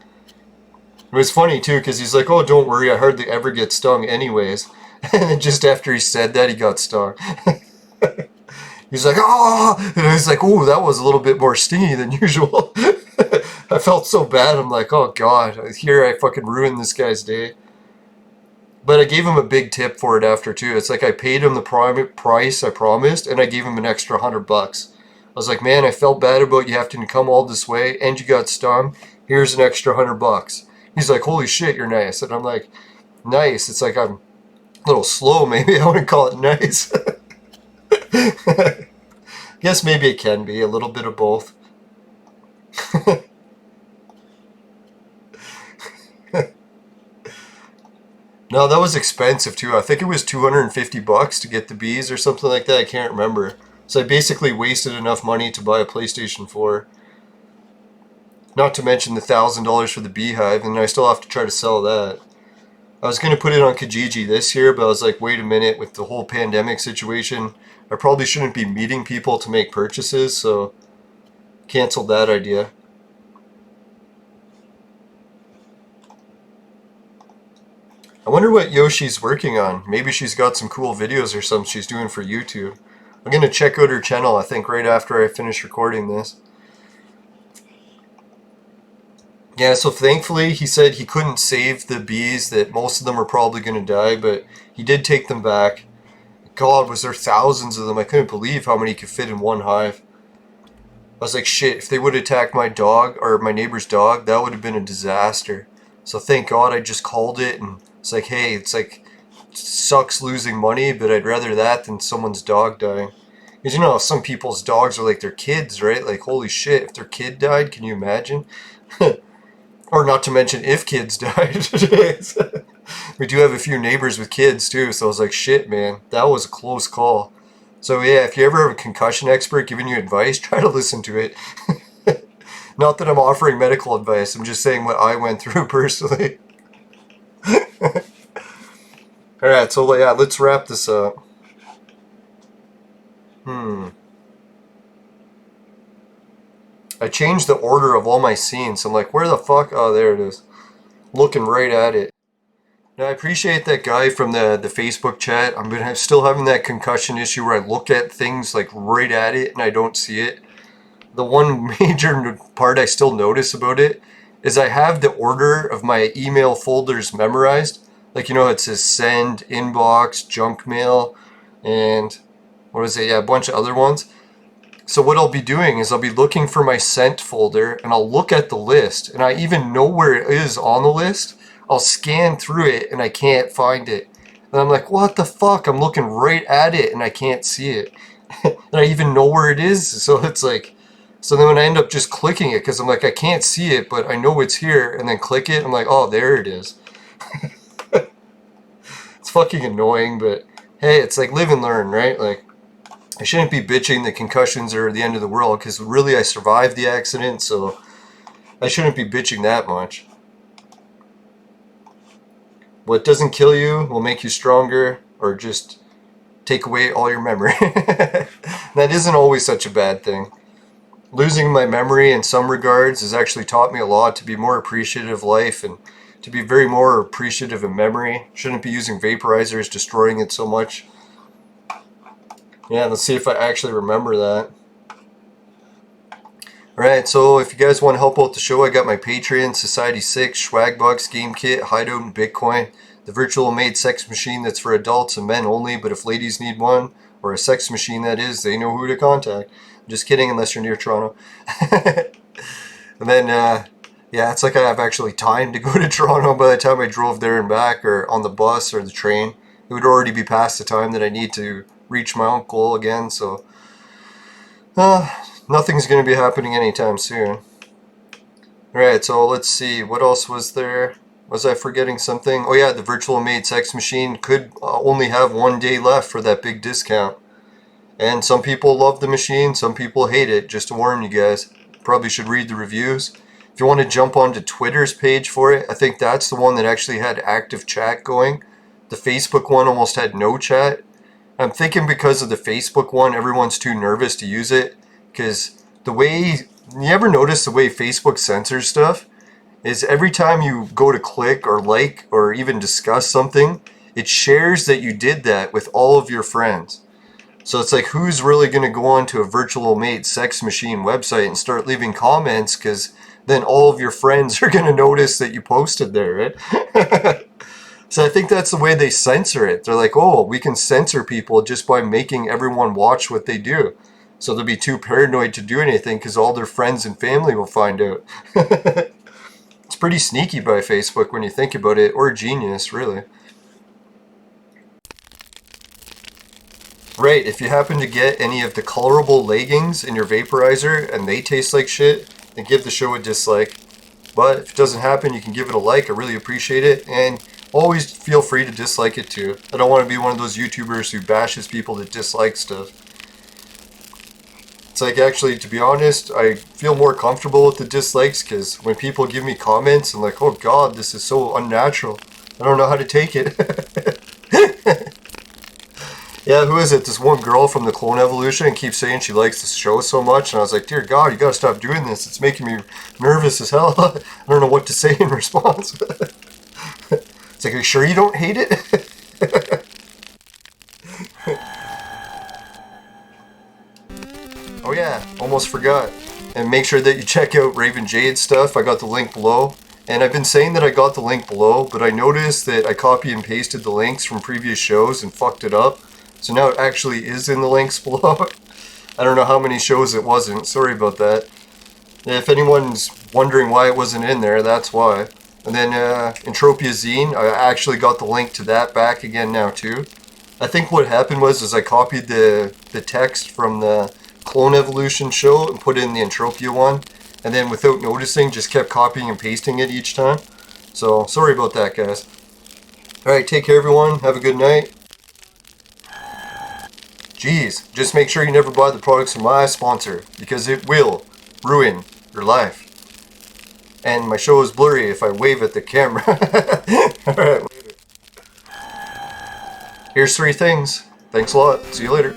Speaker 1: It was funny too because he's like, oh, don't worry, I hardly ever get stung anyways. And then just after he said that, he got stung. He's like, oh, and I was like, oh, that was a little bit more stingy than usual. I felt so bad. I'm like, oh God, here I fucking ruined this guy's day. But I gave him a big tip for it after too. It's like I paid him the price I promised, and I gave him an extra $100. I was like, man, I felt bad about you having to come all this way, and you got stung. Here's an extra $100. He's like, holy shit, you're nice. And I'm like, nice. It's like I'm a little slow, maybe. I wouldn't call it nice. Guess maybe it can be a little bit of both. No, that was expensive too. I think it was $250 to get the bees or something like that. I can't remember. So I basically wasted enough money to buy a PlayStation 4. Not to mention the $1,000 for the beehive, and I still have to try to sell that. I was going to put it on Kijiji this year, but I was like, wait a minute, with the whole pandemic situation, I probably shouldn't be meeting people to make purchases, so canceled that idea. I wonder what Yoshi's working on. Maybe she's got some cool videos or something she's doing for YouTube. I'm going to check out her channel, I think, right after I finish recording this. Yeah, so thankfully he said he couldn't save the bees, that most of them are probably going to die, but he did take them back. God, was there thousands of them. I couldn't believe how many could fit in one hive. I was like, shit, if they would attack my dog, or my neighbor's dog, that would have been a disaster. So thank God I just called it, and it's like, hey, it's like, it sucks losing money, but I'd rather that than someone's dog dying. Because you know, some people's dogs are like their kids, right? Like, holy shit, if their kid died, can you imagine? Or not to mention if kids died. We do have a few neighbors with kids too, so I was like, shit, man, that was a close call. So yeah, if you ever have a concussion expert giving you advice, try to listen to it. Not that I'm offering medical advice, I'm just saying what I went through personally. Alright, so yeah, let's wrap this up. I changed the order of all my scenes. I'm like, where the fuck? Oh, there it is. Looking right at it. Now, I appreciate that guy from the Facebook chat. I'm still having that concussion issue where I look at things like right at it and I don't see it. The one major part I still notice about it is I have the order of my email folders memorized. Like, you know, it says send, inbox, junk mail, and what is it? Yeah, a bunch of other ones. So what I'll be doing is I'll be looking for my sent folder and I'll look at the list and I even know where it is on the list. I'll scan through it and I can't find it. And I'm like, what the fuck? I'm looking right at it and I can't see it. And I even know where it is. So it's like, so then when I end up just clicking it, because I'm like, I can't see it, but I know it's here, and then click it, I'm like, oh, there it is. It's fucking annoying, but hey, it's like live and learn, right? Like, I shouldn't be bitching that concussions are the end of the world, because really I survived the accident, so I shouldn't be bitching that much. What doesn't kill you will make you stronger, or just take away all your memory. That isn't always such a bad thing. Losing my memory in some regards has actually taught me a lot to be more appreciative of life and to be very more appreciative of memory. Shouldn't be using vaporizers, destroying it so much. Yeah, let's see if I actually remember that. Alright, so if you guys want to help out the show, I got my Patreon, Society 6, Swagbox, GameKit, Hideout, and Bitcoin. The virtual maid sex machine that's for adults and men only, but if ladies need one, or a sex machine that is, they know who to contact. Just kidding, unless you're near Toronto. And then, yeah, it's like I have actually time to go to Toronto by the time I drove there and back, or on the bus or the train. It would already be past the time that I need to reach my uncle again, so nothing's going to be happening anytime soon. Alright, so let's see, what else was there? Was I forgetting something? Oh yeah, the virtual maid sex machine could only have 1 day left for that big discount. And some people love the machine, some people hate it, just to warn you guys. Probably should read the reviews. If you want to jump onto Twitter's page for it, I think that's the one that actually had active chat going. The Facebook one almost had no chat. I'm thinking because of the Facebook one, everyone's too nervous to use it. Because the way, you ever notice the way Facebook censors stuff? Is every time you go to click or like or even discuss something, it shares that you did that with all of your friends. So it's like, who's really going to go on to a virtual maid sex machine website and start leaving comments, because then all of your friends are going to notice that you posted there, right? So I think that's the way they censor it. They're like, oh, we can censor people just by making everyone watch what they do. So they'll be too paranoid to do anything because all their friends and family will find out. It's pretty sneaky by Facebook when you think about it, or genius, really. Right, if you happen to get any of the colorable leggings in your vaporizer and they taste like shit, then give the show a dislike. But if it doesn't happen, you can give it a like. I really appreciate it. And always feel free to dislike it too. I don't want to be one of those YouTubers who bashes people that dislike stuff. It's like, actually, to be honest, I feel more comfortable with the dislikes, because when people give me comments, I'm like, oh god, this is so unnatural. I don't know how to take it. Yeah, who is it? This one girl from the Clone Evolution keeps saying she likes the show so much, and I was like, dear God, you gotta stop doing this. It's making me nervous as hell. I don't know what to say in response. It's like, are you sure you don't hate it? Oh yeah, almost forgot. And make sure that you check out Raven Jade's stuff. I got the link below. And I've been saying that I got the link below, but I noticed that I copy and pasted the links from previous shows and fucked it up. So now it actually is in the links below. I don't know how many shows it wasn't. Sorry about that. If anyone's wondering why it wasn't in there, that's why. And then Entropia Zine, I actually got the link to that back again now too. I think what happened was I copied the text from the Clone Evolution show and put in the Entropia one. And then without noticing, just kept copying and pasting it each time. So, sorry about that, guys. Alright, take care everyone. Have a good night. Jeez, just make sure you never buy the products from my sponsor, because it will ruin your life. And my show is blurry if I wave at the camera. Alright, later. Here's 3 things. Thanks a lot. See you later.